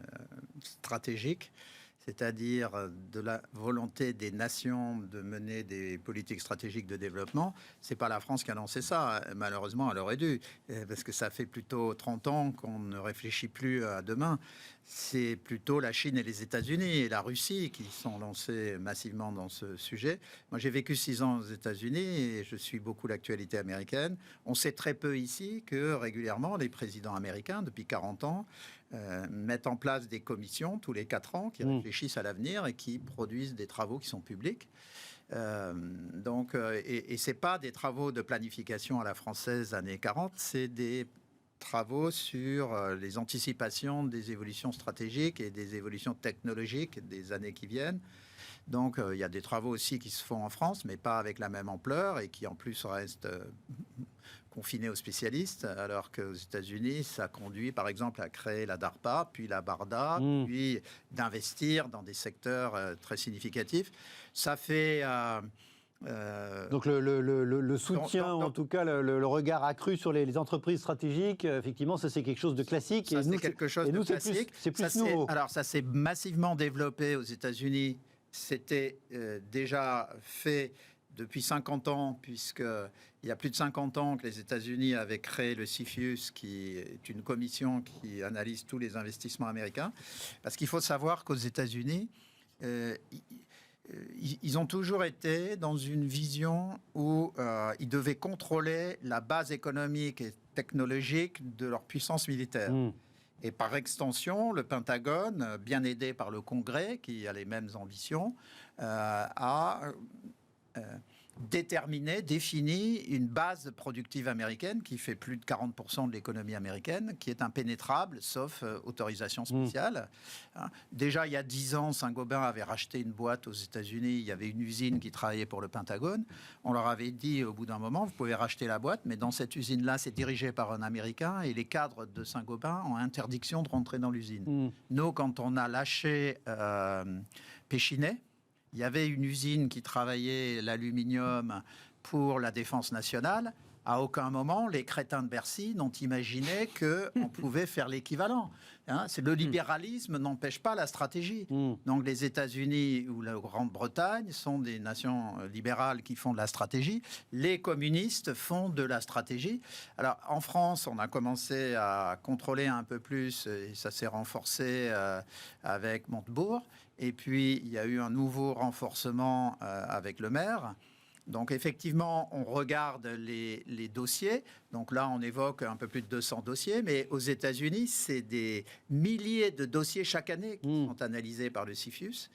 stratégique, c'est-à-dire de la volonté des nations de mener des politiques stratégiques de développement, c'est pas la France qui a lancé ça. Malheureusement, elle aurait dû, parce que ça fait plutôt 30 ans qu'on ne réfléchit plus à demain. C'est plutôt la Chine et les États-Unis et la Russie qui sont lancés massivement dans ce sujet. Moi, j'ai vécu 6 ans aux États-Unis et je suis beaucoup l'actualité américaine. On sait très peu ici que régulièrement, les présidents américains, depuis 40 ans, mettent en place des commissions tous les 4 ans qui réfléchissent à l'avenir et qui produisent des travaux qui sont publics. Et c'est pas des travaux de planification à la française années 40, c'est des travaux sur les anticipations des évolutions stratégiques et des évolutions technologiques des années qui viennent. Donc, il y a des travaux aussi qui se font en France, mais pas avec la même ampleur et qui en plus restent confiné aux spécialistes, alors qu'aux États-Unis, ça conduit par exemple à créer la DARPA, puis la BARDA, puis d'investir dans des secteurs très significatifs. Ça fait... Donc le soutien, en tout cas le regard accru sur les entreprises stratégiques, effectivement, ça c'est quelque chose de classique. Ça, c'est quelque chose de classique. C'est plus nouveau. Alors ça s'est massivement développé aux États-Unis. C'était déjà fait depuis 50 ans, puisqu'il y a plus de 50 ans que les États-Unis avaient créé le CFIUS, qui est une commission qui analyse tous les investissements américains. Parce qu'il faut savoir qu'aux États-Unis, ils ont toujours été dans une vision où ils devaient contrôler la base économique et technologique de leur puissance militaire. Et par extension, le Pentagone, bien aidé par le Congrès, qui a les mêmes ambitions, a défini une base productive américaine qui fait plus de 40% de l'économie américaine, qui est impénétrable, sauf autorisation spéciale. Déjà, il y a 10 ans, Saint-Gobain avait racheté une boîte aux États-Unis. Il y avait une usine qui travaillait pour le Pentagone. On leur avait dit au bout d'un moment, vous pouvez racheter la boîte, mais dans cette usine-là, c'est dirigé par un Américain et les cadres de Saint-Gobain ont interdiction de rentrer dans l'usine. Nous, quand on a lâché Péchinet, il y avait une usine qui travaillait l'aluminium pour la défense nationale. À aucun moment, les crétins de Bercy n'ont imaginé qu'on pouvait faire l'équivalent. C'est le libéralisme n'empêche pas la stratégie. Donc les États-Unis ou la Grande-Bretagne sont des nations libérales qui font de la stratégie. Les communistes font de la stratégie. Alors en France, on a commencé à contrôler un peu plus et ça s'est renforcé avec Montebourg. Et puis, il y a eu un nouveau renforcement avec le maire. Donc, effectivement, on regarde les dossiers. Donc là, on évoque un peu plus de 200 dossiers. Mais aux États-Unis, c'est des milliers de dossiers chaque année qui sont analysés par le CFIUS,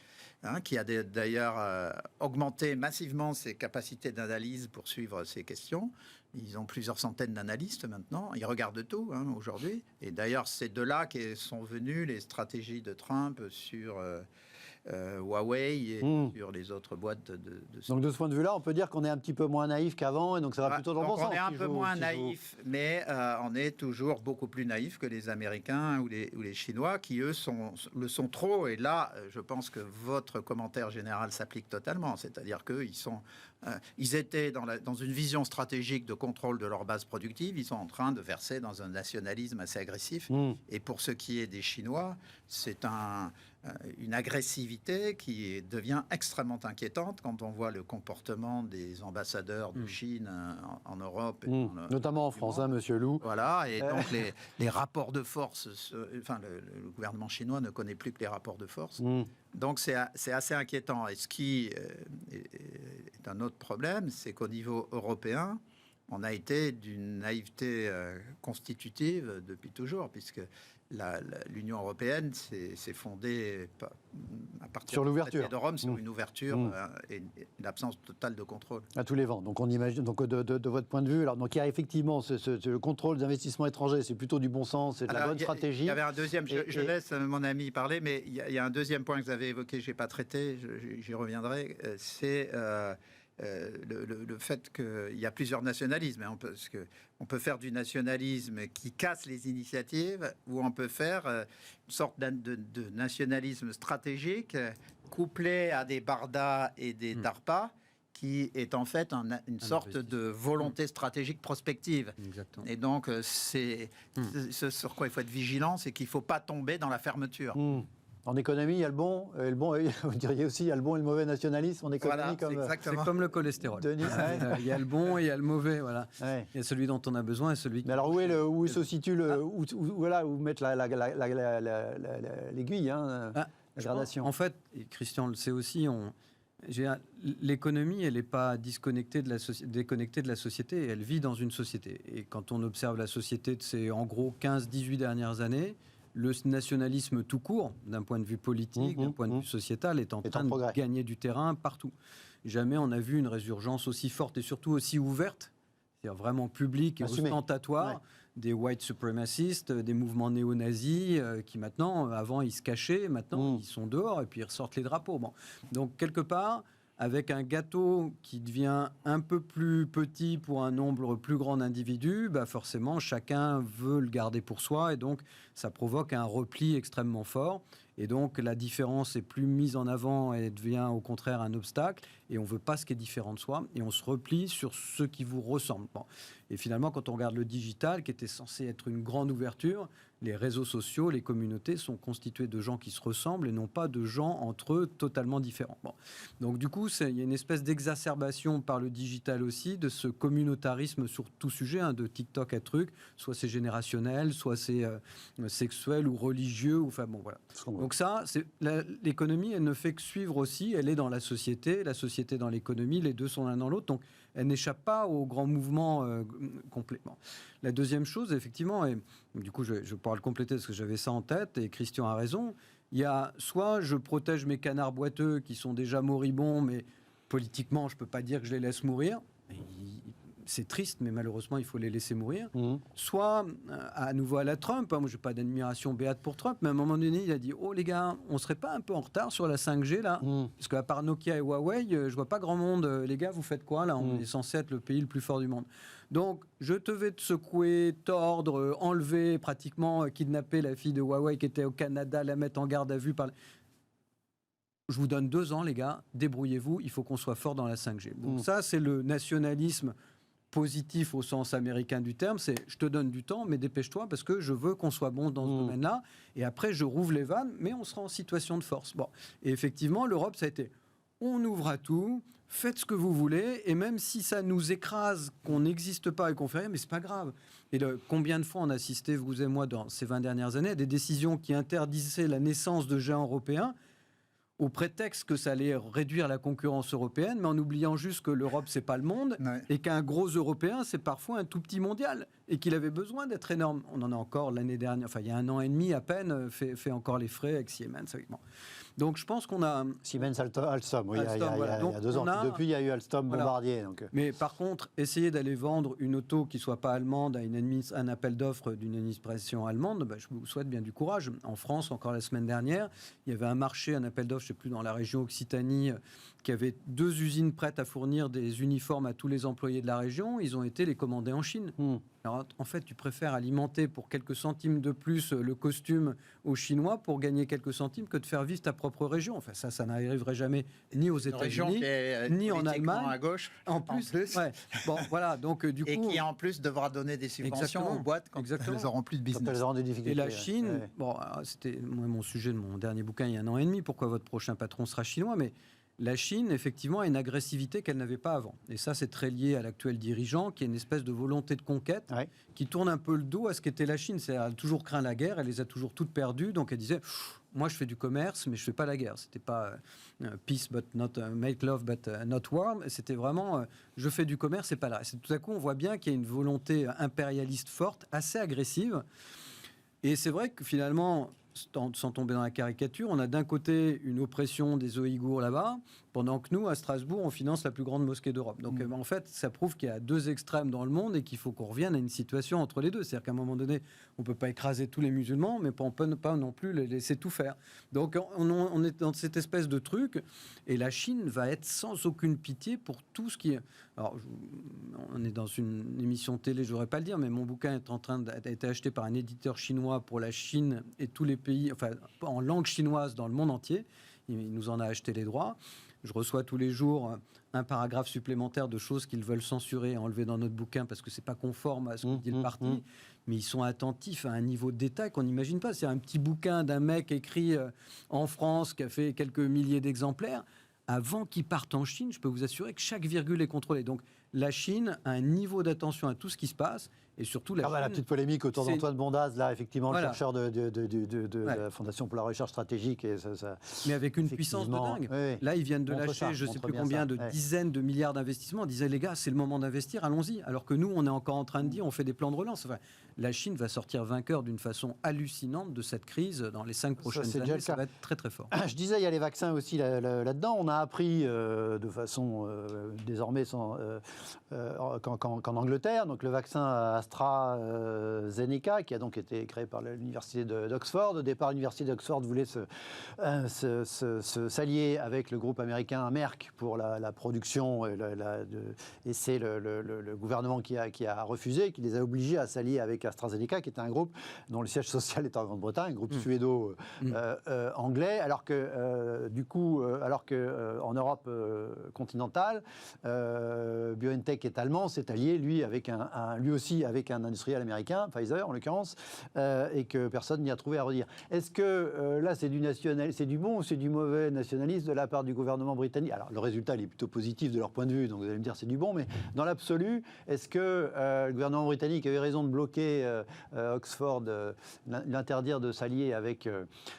qui a d'ailleurs augmenté massivement ses capacités d'analyse pour suivre ces questions. Ils ont plusieurs centaines d'analystes maintenant. Ils regardent tout aujourd'hui. Et d'ailleurs, c'est de là que sont venues les stratégies de Trump sur... Huawei et sur les autres boîtes Donc de ce point de vue-là, on peut dire qu'on est un petit peu moins naïf qu'avant, et donc ça va plutôt dans le bon sens. On est un peu moins naïf, mais on est toujours beaucoup plus naïf que les Américains ou les Chinois, qui eux le sont trop. Et là, je pense que votre commentaire général s'applique totalement. C'est-à-dire qu'ils étaient dans une vision stratégique de contrôle de leur base productive. Ils sont en train de verser dans un nationalisme assez agressif. Et pour ce qui est des Chinois, c'est une agressivité qui devient extrêmement inquiétante quand on voit le comportement des ambassadeurs de Chine en Europe. Notamment en France, Monsieur Lou. Voilà, et donc les rapports de force, le gouvernement chinois ne connaît plus que les rapports de force. Donc c'est assez inquiétant. Et ce qui est un autre problème, c'est qu'au niveau européen, on a été d'une naïveté constitutive depuis toujours, puisque l'Union européenne s'est fondée à partir du traité de Rome sur une ouverture et une absence totale de contrôle. À tous les vents. Donc on imagine, donc de votre point de vue, alors donc il y a effectivement ce contrôle des investissements étrangers, c'est plutôt du bon sens, c'est de la bonne stratégie. Il y avait un deuxième. Je laisse mon ami parler, mais il y a un deuxième point que vous avez évoqué, je n'ai pas traité, j'y reviendrai. C'est le fait qu'il y a plusieurs nationalismes. Parce que on peut faire du nationalisme qui casse les initiatives, ou on peut faire une sorte de nationalisme stratégique couplé à des BARDA et des DARPA, qui est en fait une sorte de volonté stratégique prospective. Exactement. Et donc, c'est ce sur quoi il faut être vigilant, c'est qu'il ne faut pas tomber dans la fermeture. En économie, il y a le bon, vous diriez aussi, il y a le bon et le mauvais nationalisme en économie. Voilà, c'est comme le cholestérol. Il y a le bon et il y a le mauvais, voilà. Ouais. Il y a celui dont on a besoin et celui qui... Mais alors où se situe où mettre l'aiguille, la gradation. En fait, et Christian le sait aussi, l'économie, elle n'est pas déconnectée de la société, elle vit dans une société. Et quand on observe la société de ces, en gros, 15-18 dernières années, le nationalisme tout court, d'un point de vue politique, d'un point de vue sociétal, est en train de gagner du terrain partout. Jamais on a vu une résurgence aussi forte et surtout aussi ouverte, c'est-à-dire vraiment publique et ostentatoire, des white supremacistes, des mouvements néo-nazis qui maintenant, avant ils se cachaient, maintenant ils sont dehors et puis ils ressortent les drapeaux. Bon. Donc quelque part, avec un gâteau qui devient un peu plus petit pour un nombre plus grand d'individus, bah forcément, chacun veut le garder pour soi et donc ça provoque un repli extrêmement fort. Et donc, la différence est plus mise en avant et devient au contraire un obstacle. Et on ne veut pas ce qui est différent de soi. Et on se replie sur ce qui vous ressemble. Bon. Et finalement, quand on regarde le digital, qui était censé être une grande ouverture, les réseaux sociaux, les communautés sont constitués de gens qui se ressemblent et non pas de gens entre eux totalement différents. Bon. Donc, du coup, il y a une espèce d'exacerbation par le digital aussi de ce communautarisme sur tout sujet, hein, de TikTok à truc. Soit c'est générationnel, soit c'est sexuel ou religieux. Ou, enfin, bon, voilà. Donc ça, l'économie, elle ne fait que suivre aussi, elle est dans la société dans l'économie, les deux sont l'un dans l'autre, donc elle n'échappe pas au grand mouvement complètement. La deuxième chose, effectivement, et du coup je pourrais le compléter parce que j'avais ça en tête, et Christian a raison, il y a soit je protège mes canards boiteux qui sont déjà moribonds, mais politiquement je ne peux pas dire que je les laisse mourir, c'est triste, mais malheureusement, il faut les laisser mourir. Soit, à nouveau à la Trump, hein, moi, je n'ai pas d'admiration béate pour Trump, mais à un moment donné, il a dit « Oh, les gars, on ne serait pas un peu en retard sur la 5G, là Parce qu'à part Nokia et Huawei, je ne vois pas grand monde. Les gars, vous faites quoi, là On est censé être le pays le plus fort du monde. Donc, je te vais te secouer, tordre, enlever, pratiquement kidnapper la fille de Huawei qui était au Canada, la mettre en garde à vue par... Je vous donne 2 ans, les gars, débrouillez-vous, il faut qu'on soit fort dans la 5G. » Donc ça, c'est le nationalisme positif au sens américain du terme, c'est je te donne du temps, mais dépêche-toi parce que je veux qu'on soit bon dans ce domaine-là. Et après, je rouvre les vannes, mais on sera en situation de force. Bon. Et effectivement, l'Europe, ça a été on ouvre à tout, faites ce que vous voulez, et même si ça nous écrase, qu'on n'existe pas et qu'on fait rien, mais c'est pas grave. Et combien de fois on a assisté, vous et moi, dans ces 20 dernières années, à des décisions qui interdisaient la naissance de géants européens au prétexte que ça allait réduire la concurrence européenne, mais en oubliant juste que l'Europe, c'est pas le monde, et qu'un gros Européen, c'est parfois un tout petit mondial, et qu'il avait besoin d'être énorme. On en a encore l'année dernière, enfin il y a 1 an et demi à peine, fait encore les frais avec Siemens. Bon. Donc je pense qu'on a... Siemens Alstom, oui, Alstom, il y a 2 ans. Depuis, il y a eu Alstom Bombardier. Donc... Mais par contre, essayer d'aller vendre une auto qui ne soit pas allemande à un appel d'offres d'une administration allemande, je vous souhaite bien du courage. En France, encore la semaine dernière, il y avait un marché, un appel d'offres, je ne sais plus, dans la région Occitanie, qui avait 2 usines prêtes à fournir des uniformes à tous les employés de la région. Ils ont été les commander en Chine. Alors, en fait, tu préfères alimenter pour quelques centimes de plus le costume aux Chinois pour gagner quelques centimes que de faire vivre ta propre région. Enfin, ça n'arriverait jamais ni aux États-Unis, ni en Allemagne. À gauche, en plus. Ouais. Bon, voilà. Donc, du coup, et qui en plus devra donner des subventions aux boîtes quand elles auront plus de business. Quand elles auront des difficultés. Et la Chine, bon, c'était mon sujet de mon dernier bouquin il y a 1 an et demi. Pourquoi votre prochain patron sera chinois? Mais la Chine, effectivement, a une agressivité qu'elle n'avait pas avant. Et ça, c'est très lié à l'actuel dirigeant, qui a une espèce de volonté de conquête, qui tourne un peu le dos à ce qu'était la Chine. Elle a toujours craint la guerre, elle les a toujours toutes perdues. Donc elle disait, moi je fais du commerce, mais je fais pas la guerre. C'était pas peace but not make love but not war. C'était vraiment, je fais du commerce et pas là. Tout à coup, on voit bien qu'il y a une volonté impérialiste forte, assez agressive. Et c'est vrai que finalement, sans tomber dans la caricature, on a d'un côté une oppression des Ouïghours là-bas, pendant que nous, à Strasbourg, on finance la plus grande mosquée d'Europe. Donc en fait, ça prouve qu'il y a 2 extrêmes dans le monde et qu'il faut qu'on revienne à une situation entre les deux. C'est-à-dire qu'à un moment donné, on ne peut pas écraser tous les musulmans, mais on ne peut pas non plus les laisser tout faire. Donc on est dans cette espèce de truc, et la Chine va être sans aucune pitié pour tout ce qui est... Alors, on est dans une émission télé, je ne voudrais pas le dire, mais mon bouquin a été acheté par un éditeur chinois pour la Chine et tous les pays, enfin, en langue chinoise dans le monde entier. Il nous en a acheté les droits. Je reçois tous les jours un paragraphe supplémentaire de choses qu'ils veulent censurer et enlever dans notre bouquin parce que c'est pas conforme à ce que dit le parti. Mais ils sont attentifs à un niveau de détail qu'on n'imagine pas. C'est un petit bouquin d'un mec écrit en France qui a fait quelques milliers d'exemplaires. Avant qu'ils partent en Chine, je peux vous assurer que chaque virgule est contrôlée. Donc la Chine a un niveau d'attention à tout ce qui se passe. Et surtout, la petite polémique autour d'Antoine Bondaz, là, effectivement, le chercheur de la Fondation pour la recherche stratégique. Et ça, mais avec une puissance de dingue. Oui. Là, ils viennent de lâcher, je ne sais plus combien, de dizaines de milliards d'investissements. On disait, les gars, c'est le moment d'investir, allons-y. Alors que nous, on est encore en train de dire, on fait des plans de relance. Enfin, la Chine va sortir vainqueur d'une façon hallucinante de cette crise dans les 5 prochaines années. Ça va être très, très fort. Je disais, il y a les vaccins aussi là-dedans. On a appris de façon désormais qu'en Angleterre, donc le vaccin AstraZeneca, qui a donc été créé par l'université d'Oxford. Au départ, l'université d'Oxford voulait s'allier avec le groupe américain Merck pour la production, et c'est le gouvernement qui a refusé, qui les a obligés à s'allier avec AstraZeneca, qui est un groupe dont le siège social est en Grande-Bretagne, un groupe suédo-anglais, alors que en Europe continentale, BioNTech est allemand, s'est allié lui aussi avec un industriel américain, Pfizer en l'occurrence, et que personne n'y a trouvé à redire. Est-ce que là c'est du bon ou c'est du mauvais nationalisme de la part du gouvernement britannique? Alors le résultat il est plutôt positif de leur point de vue, donc vous allez me dire c'est du bon, mais dans l'absolu, est-ce que le gouvernement britannique avait raison de bloquer Oxford, l'interdire de s'allier avec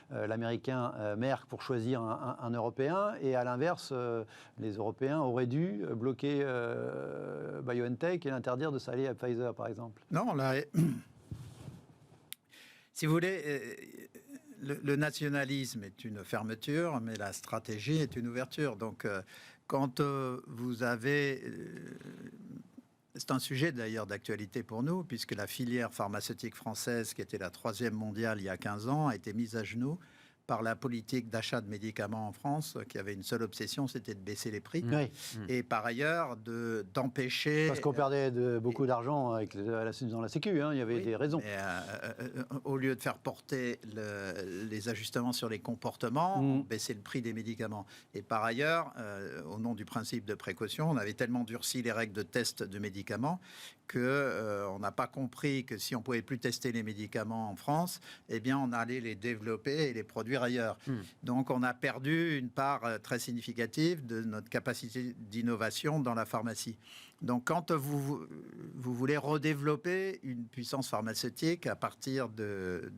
l'américain Merck pour choisir un Européen, et à l'inverse, les Européens auraient dû bloquer BioNTech et l'interdire de s'allier à Pfizer, par exemple? Non, là, si vous voulez, le nationalisme est une fermeture, mais la stratégie est une ouverture. Donc, quand vous avez... c'est un sujet d'ailleurs d'actualité pour nous, puisque la filière pharmaceutique française, qui était la 3e mondiale il y a 15 ans, a été mise à genoux par la politique d'achat de médicaments en France, qui avait une seule obsession, c'était de baisser les prix. Oui. Et par ailleurs, d'empêcher... Parce qu'on perdait beaucoup d'argent dans la Sécu, il y avait des raisons. Mais, au lieu de faire porter les ajustements sur les comportements, on baissait le prix des médicaments. Et par ailleurs, au nom du principe de précaution, on avait tellement durci les règles de test de médicaments qu'on n'a pas compris que si on ne pouvait plus tester les médicaments en France, eh bien on allait les développer et les produire ailleurs. Donc on a perdu une part très significative de notre capacité d'innovation dans la pharmacie. Donc quand vous voulez redévelopper une puissance pharmaceutique à partir de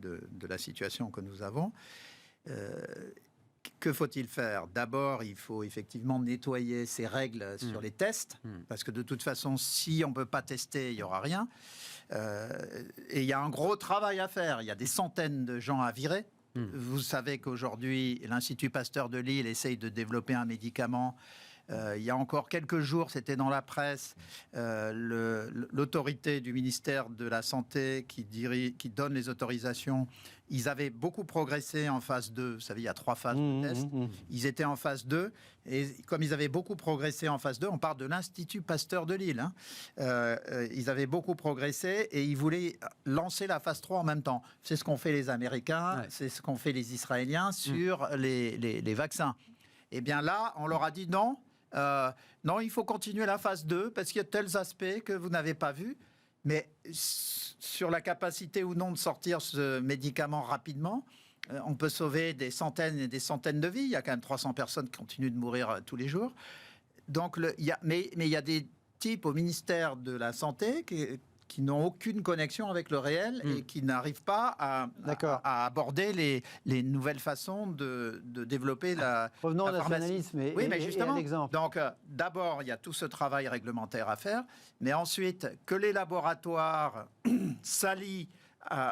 la situation que nous avons, que faut-il faire? D'abord, il faut effectivement nettoyer ces règles sur les tests, parce que de toute façon, si on ne peut pas tester, il n'y aura rien. Et il y a un gros travail à faire. Il y a des centaines de gens à virer. Vous savez qu'aujourd'hui, l'Institut Pasteur de Lille essaye de développer un médicament. Il y a encore quelques jours, c'était dans la presse, l'autorité du ministère de la Santé qui donne les autorisations. Ils avaient beaucoup progressé en phase 2. Vous savez, il y a 3 phases de test. Ils étaient en phase 2. Et comme ils avaient beaucoup progressé en phase 2, on parle de l'Institut Pasteur de Lille. Ils avaient beaucoup progressé et ils voulaient lancer la phase 3 en même temps. C'est ce qu'ont fait les Américains, c'est ce qu'ont fait les Israéliens sur les vaccins. Eh bien là, on leur a dit non. Non, il faut continuer la phase 2 parce qu'il y a tels aspects que vous n'avez pas vus. Mais sur la capacité ou non de sortir ce médicament rapidement, on peut sauver des centaines et des centaines de vies. Il y a quand même 300 personnes qui continuent de mourir tous les jours. Donc, mais il y a des types au ministère de la Santé qui n'ont aucune connexion avec le réel et qui n'arrivent pas à aborder les nouvelles façons de développer la Revenons au pharmacie. nationalisme Oui, mais justement, et à l'exemple. Donc, d'abord, il y a tout ce travail réglementaire à faire, mais ensuite, que les laboratoires s'allient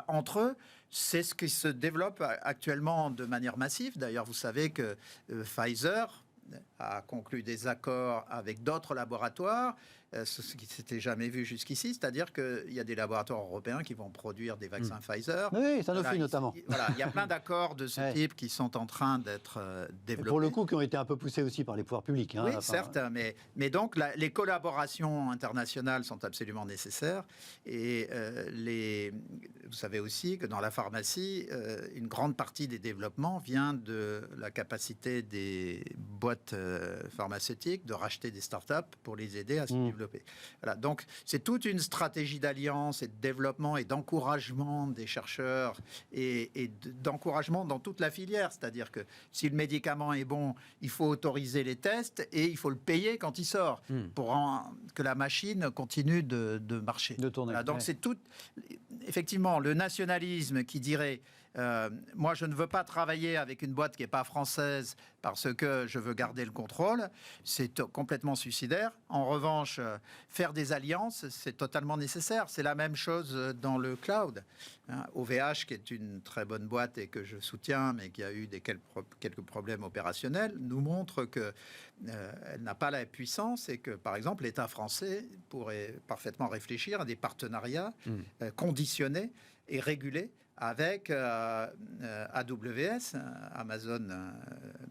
entre eux, c'est ce qui se développe actuellement de manière massive. D'ailleurs, vous savez que Pfizer a conclu des accords avec d'autres laboratoires, ce qui ne s'était jamais vu jusqu'ici, c'est-à-dire qu'il y a des laboratoires européens qui vont produire des vaccins Pfizer. Oui, Sanofi notamment. Voilà, il y a plein d'accords de ce type qui sont en train d'être développés. Et pour le coup, qui ont été un peu poussés aussi par les pouvoirs publics. Oui, certes, mais donc les collaborations internationales sont absolument nécessaires. Et vous savez aussi que dans la pharmacie, une grande partie des développements vient de la capacité des boîtes pharmaceutiques de racheter des startups pour les aider à se développer. Voilà, donc c'est toute une stratégie d'alliance et de développement et d'encouragement des chercheurs et d'encouragement dans toute la filière. C'est-à-dire que si le médicament est bon, il faut autoriser les tests et il faut le payer quand il sort pour que la machine continue de marcher. De tourner. Voilà, donc c'est tout, effectivement, le nationalisme qui dirait Moi, je ne veux pas travailler avec une boîte qui n'est pas française parce que je veux garder le contrôle. C'est complètement suicidaire. En revanche, faire des alliances, c'est totalement nécessaire. C'est la même chose dans le cloud. OVH, qui est une très bonne boîte et que je soutiens, mais qui a eu quelques problèmes opérationnels, nous montre qu'elle n'a pas la puissance et que, par exemple, l'État français pourrait parfaitement réfléchir à des partenariats conditionnés et régulés avec AWS, Amazon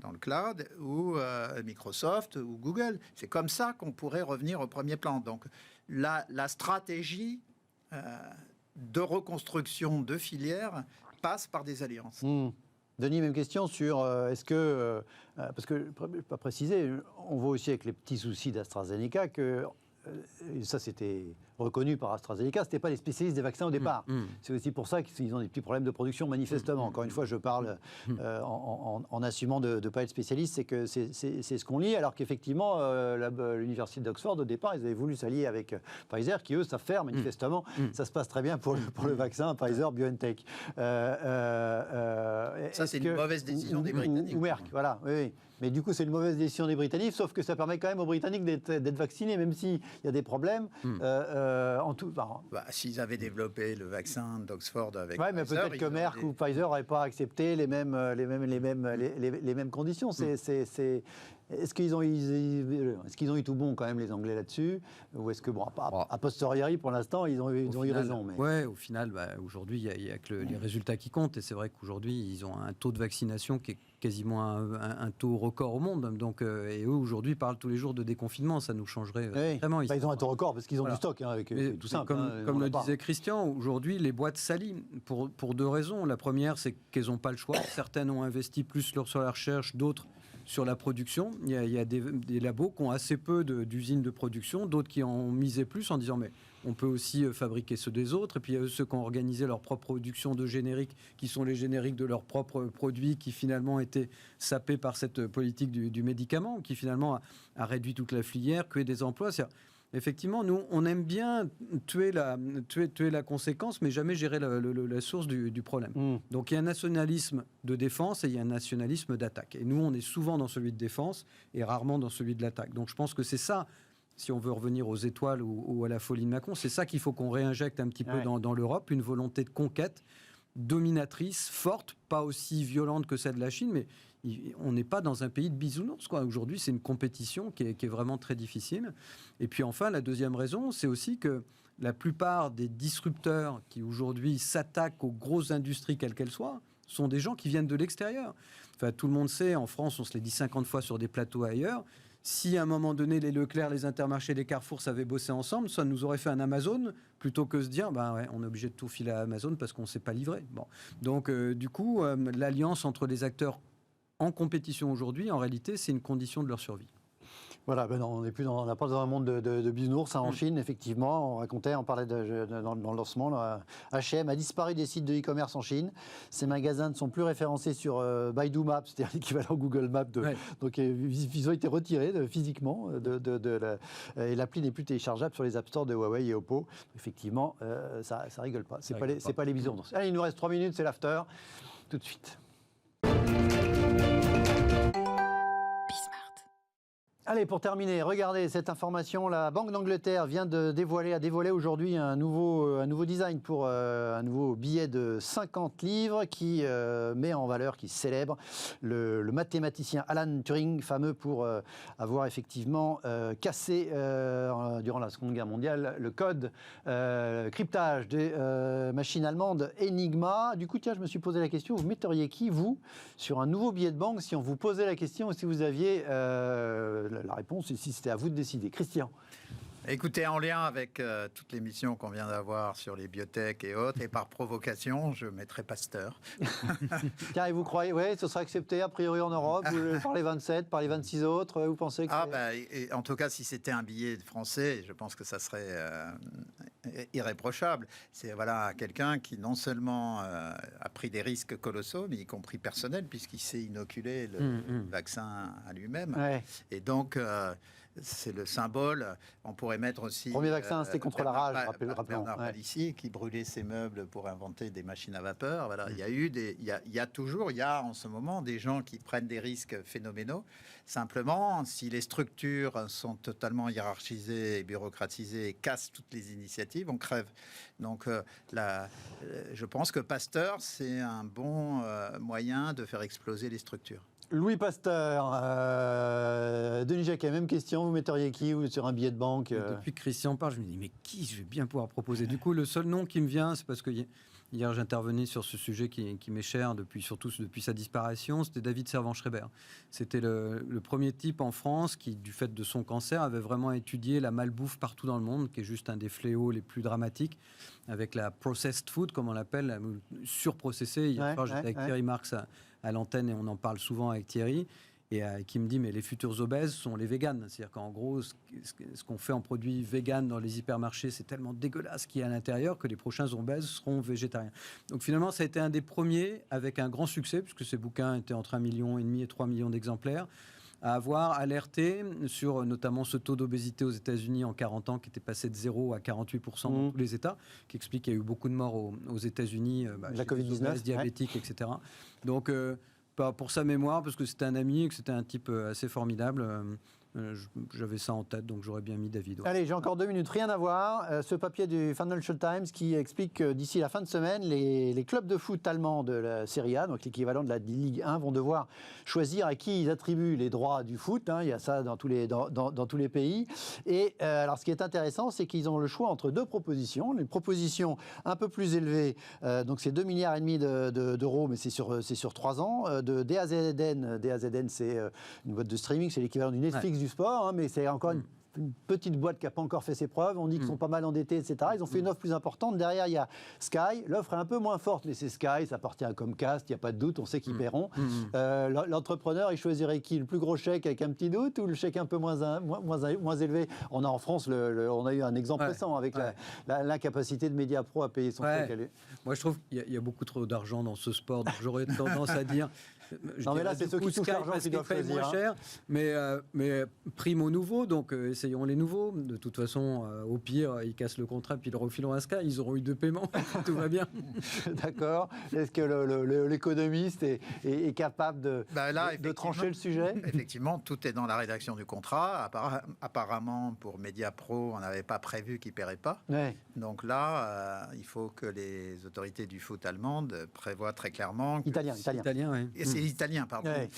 dans le cloud, ou Microsoft ou Google. C'est comme ça qu'on pourrait revenir au premier plan. Donc la stratégie de reconstruction de filières passe par des alliances. Denis, même question sur est-ce que, parce que, pas préciser, on voit aussi avec les petits soucis d'AstraZeneca que ça c'était reconnu par AstraZeneca, ce n'était pas les spécialistes des vaccins au départ. C'est aussi pour ça qu'ils ont des petits problèmes de production manifestement. Encore une fois, je parle en assumant de ne pas être spécialiste, c'est que c'est ce qu'on lit, alors qu'effectivement, l'université d'Oxford, au départ, ils avaient voulu s'allier avec Pfizer, qui eux savent faire manifestement. Ça se passe très bien pour le vaccin Pfizer-BioNTech. Ça, c'est une mauvaise décision des Britanniques. Ou Merck, voilà. Oui. Mais du coup, c'est une mauvaise décision des Britanniques, sauf que ça permet quand même aux Britanniques d'être vaccinés, même s'il y a des problèmes. En tout, s'ils avaient développé le vaccin d'Oxford avec mais Pfizer, peut-être que Merck ou Pfizer n'auraient pas accepté les mêmes conditions. Est-ce qu'ils ont eu tout bon quand même les Anglais là-dessus, ou est-ce que a posteriori pour l'instant ils ont eu raison. Mais... Ouais, au final, aujourd'hui il y a que les résultats qui comptent, et c'est vrai qu'aujourd'hui ils ont un taux de vaccination qui est quasiment un taux record au monde. Donc, et eux aujourd'hui parlent tous les jours de déconfinement, ça nous changerait vraiment. Ils ont un taux record parce qu'ils ont du stock, avec tout simple. Comme le disait Christian, aujourd'hui les boîtes s'allient pour deux raisons. La première, c'est qu'elles n'ont pas le choix. Certaines ont investi plus sur la recherche, d'autres sur la production. Il y a des labos qui ont assez peu d'usines de production, d'autres qui en misaient plus en disant mais on peut aussi fabriquer ceux des autres. Et puis il y a ceux qui ont organisé leur propre production de génériques, qui sont les génériques de leurs propres produits, qui finalement étaient sapés par cette politique du médicament, qui finalement a réduit toute la filière, créé des emplois. Effectivement, nous, on aime bien tuer la conséquence, mais jamais gérer la source du problème. Donc, il y a un nationalisme de défense et il y a un nationalisme d'attaque. Et nous, on est souvent dans celui de défense et rarement dans celui de l'attaque. Donc, je pense que c'est ça, si on veut revenir aux étoiles ou à la folie de Macron, c'est ça qu'il faut qu'on réinjecte un petit peu dans l'Europe, une volonté de conquête dominatrice, forte, pas aussi violente que celle de la Chine, mais on n'est pas dans un pays de bisounours, quoi. Aujourd'hui, c'est une compétition qui est vraiment très difficile. Et puis enfin, la deuxième raison, c'est aussi que la plupart des disrupteurs qui aujourd'hui s'attaquent aux grosses industries, quelles qu'elles soient, sont des gens qui viennent de l'extérieur. Enfin, tout le monde sait, en France, on se l'est dit 50 fois sur des plateaux ailleurs, si à un moment donné, les Leclerc, les Intermarchés, les Carrefour savaient bosser ensemble, ça nous aurait fait un Amazon, plutôt que se dire, on est obligé de tout filer à Amazon parce qu'on ne sait pas livrer. Bon. Donc, du coup, l'alliance entre les acteurs en compétition aujourd'hui, en réalité, c'est une condition de leur survie. Voilà, non, on n'a pas dans un monde de bisounours. En Chine, effectivement, on parlait dans le lancement, H&M a disparu des sites de e-commerce en Chine. Ces magasins ne sont plus référencés sur Baidu Maps, c'est-à-dire l'équivalent Google Maps. Donc, ils ont été retirés physiquement, et l'appli n'est plus téléchargeable sur les App Store de Huawei et Oppo. Effectivement, ça rigole pas. C'est pas les bisounours. Allez, il nous reste 3 minutes, c'est l'after. Tout de suite. Allez, pour terminer, regardez cette information. La Banque d'Angleterre vient a dévoilé aujourd'hui un nouveau design pour un nouveau billet de 50 livres qui met en valeur, qui célèbre le mathématicien Alan Turing, fameux pour avoir effectivement cassé durant la Seconde Guerre mondiale le code cryptage des machines allemandes Enigma. Du coup, tiens, je me suis posé la question, vous metteriez qui, vous, sur un nouveau billet de banque, si on vous posait la question, si vous aviez la réponse, et si c'était à vous de décider. Christian. Écoutez, en lien avec toutes les missions qu'on vient d'avoir sur les biotech et autres, et par provocation, je mettrais Pasteur. Tiens, et vous croyez, ce sera accepté a priori en Europe, par les 27, par les 26 autres, vous pensez que en tout cas, si c'était un billet français, je pense que ça serait irréprochable. C'est quelqu'un qui non seulement a pris des risques colossaux, mais y compris personnels, puisqu'il s'est inoculé le vaccin à lui-même. Et donc, c'est le symbole. On pourrait mettre aussi... Premier vaccin, c'était contre la rage, rappelons. Bernard Palissy, qui brûlait ses meubles pour inventer des machines à vapeur. Voilà. Il y a toujours, en ce moment, des gens qui prennent des risques phénoménaux. Simplement, si les structures sont totalement hiérarchisées et bureaucratisées et cassent toutes les initiatives, on crève. Donc, je pense que Pasteur, c'est un bon moyen de faire exploser les structures. Louis Pasteur, Denis Jacquet, même question, vous metteriez qui ou sur un billet de banque Depuis que Christian parle, je me dis, mais qui je vais bien pouvoir proposer? Du coup, le seul nom qui me vient, c'est parce que hier j'intervenais sur ce sujet qui m'est cher, surtout depuis sa disparition, c'était David Servan-Schreiber. C'était le premier type en France qui, du fait de son cancer, avait vraiment étudié la malbouffe partout dans le monde, qui est juste un des fléaux les plus dramatiques, avec la processed food, comme on l'appelle, la surprocessée. Hier soir, j'étais avec Thierry Marx à l'antenne et on en parle souvent avec Thierry, et qui me dit mais les futurs obèses sont les véganes. C'est-à-dire qu'en gros, ce qu'on fait en produits véganes dans les hypermarchés, c'est tellement dégueulasse qu'il y a à l'intérieur que les prochains obèses seront végétariens. Donc finalement, ça a été un des premiers avec un grand succès, puisque ces bouquins étaient entre 1,5 million et 3 millions d'exemplaires, à avoir alerté sur notamment ce taux d'obésité aux États-Unis en 40 ans qui était passé de 0 à 48% dans tous les États, qui explique qu'il y a eu beaucoup de morts aux États-Unis, la Covid-19, diabétiques, etc. Donc, pour sa mémoire, parce que c'était un ami et que c'était un type assez formidable, j'avais ça en tête, donc j'aurais bien mis David. Ouais. Allez, j'ai encore 2 minutes, rien à voir. Ce papier du Financial Times qui explique que d'ici la fin de semaine, les clubs de foot allemands de la Serie A, donc l'équivalent de la Ligue 1, vont devoir choisir à qui ils attribuent les droits du foot. Il y a ça dans tous les pays. Et alors, ce qui est intéressant, c'est qu'ils ont le choix entre 2 propositions. Une proposition un peu plus élevée, donc c'est 2,5 milliards d'euros, mais c'est sur 3 ans, de DAZN. DAZN, c'est une boîte de streaming, c'est l'équivalent du Netflix du sport, mais c'est encore une petite boîte qui n'a pas encore fait ses preuves. On dit qu'ils sont pas mal endettés, etc. Ils ont fait une offre plus importante. Derrière, il y a Sky. L'offre est un peu moins forte, mais c'est Sky, ça appartient à Comcast, il n'y a pas de doute, on sait qu'ils paieront. L'entrepreneur, il choisirait qui? Le plus gros chèque avec un petit doute ou le chèque un peu moins élevé? On a en France, on a eu un exemple récent avec l'incapacité de Mediapro à payer son chèque. Moi, je trouve qu'il y a beaucoup trop d'argent dans ce sport, donc j'aurais tendance à dire... Non, mais là, c'est ceux qui touchent l'argent qui doivent choisir. Moins cher, mais prime aux nouveaux, donc essayons les nouveaux. De toute façon, au pire, ils cassent le contrat puis ils le refileront à Sky. Ils auront eu 2 paiements, tout va bien. D'accord. Est-ce que l'économiste est capable de trancher le sujet? Effectivement, tout est dans la rédaction du contrat. Apparemment, pour Mediapro, on n'avait pas prévu qu'ils ne paieraient pas. Ouais. Donc là, il faut que les autorités du foot allemandes prévoient très clairement... Italien, oui. C'est italien, pardon. Ouais.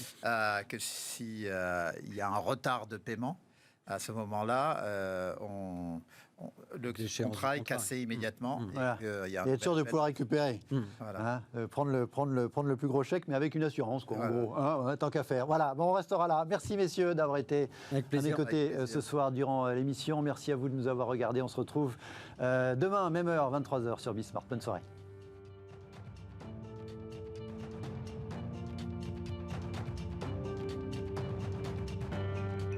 Que s'il y a un retard de paiement, à ce moment-là, le contrat est cassé immédiatement. Voilà. Et être sûr de pouvoir récupérer. Voilà. Prendre le plus gros chèque, mais avec une assurance, quoi, en gros, tant qu'à faire. Voilà, bon, on restera là. Merci, messieurs, d'avoir été à mes côtés ce soir durant l'émission. Merci à vous de nous avoir regardés. On se retrouve demain, même heure, 23h sur Bismart. Bonne soirée.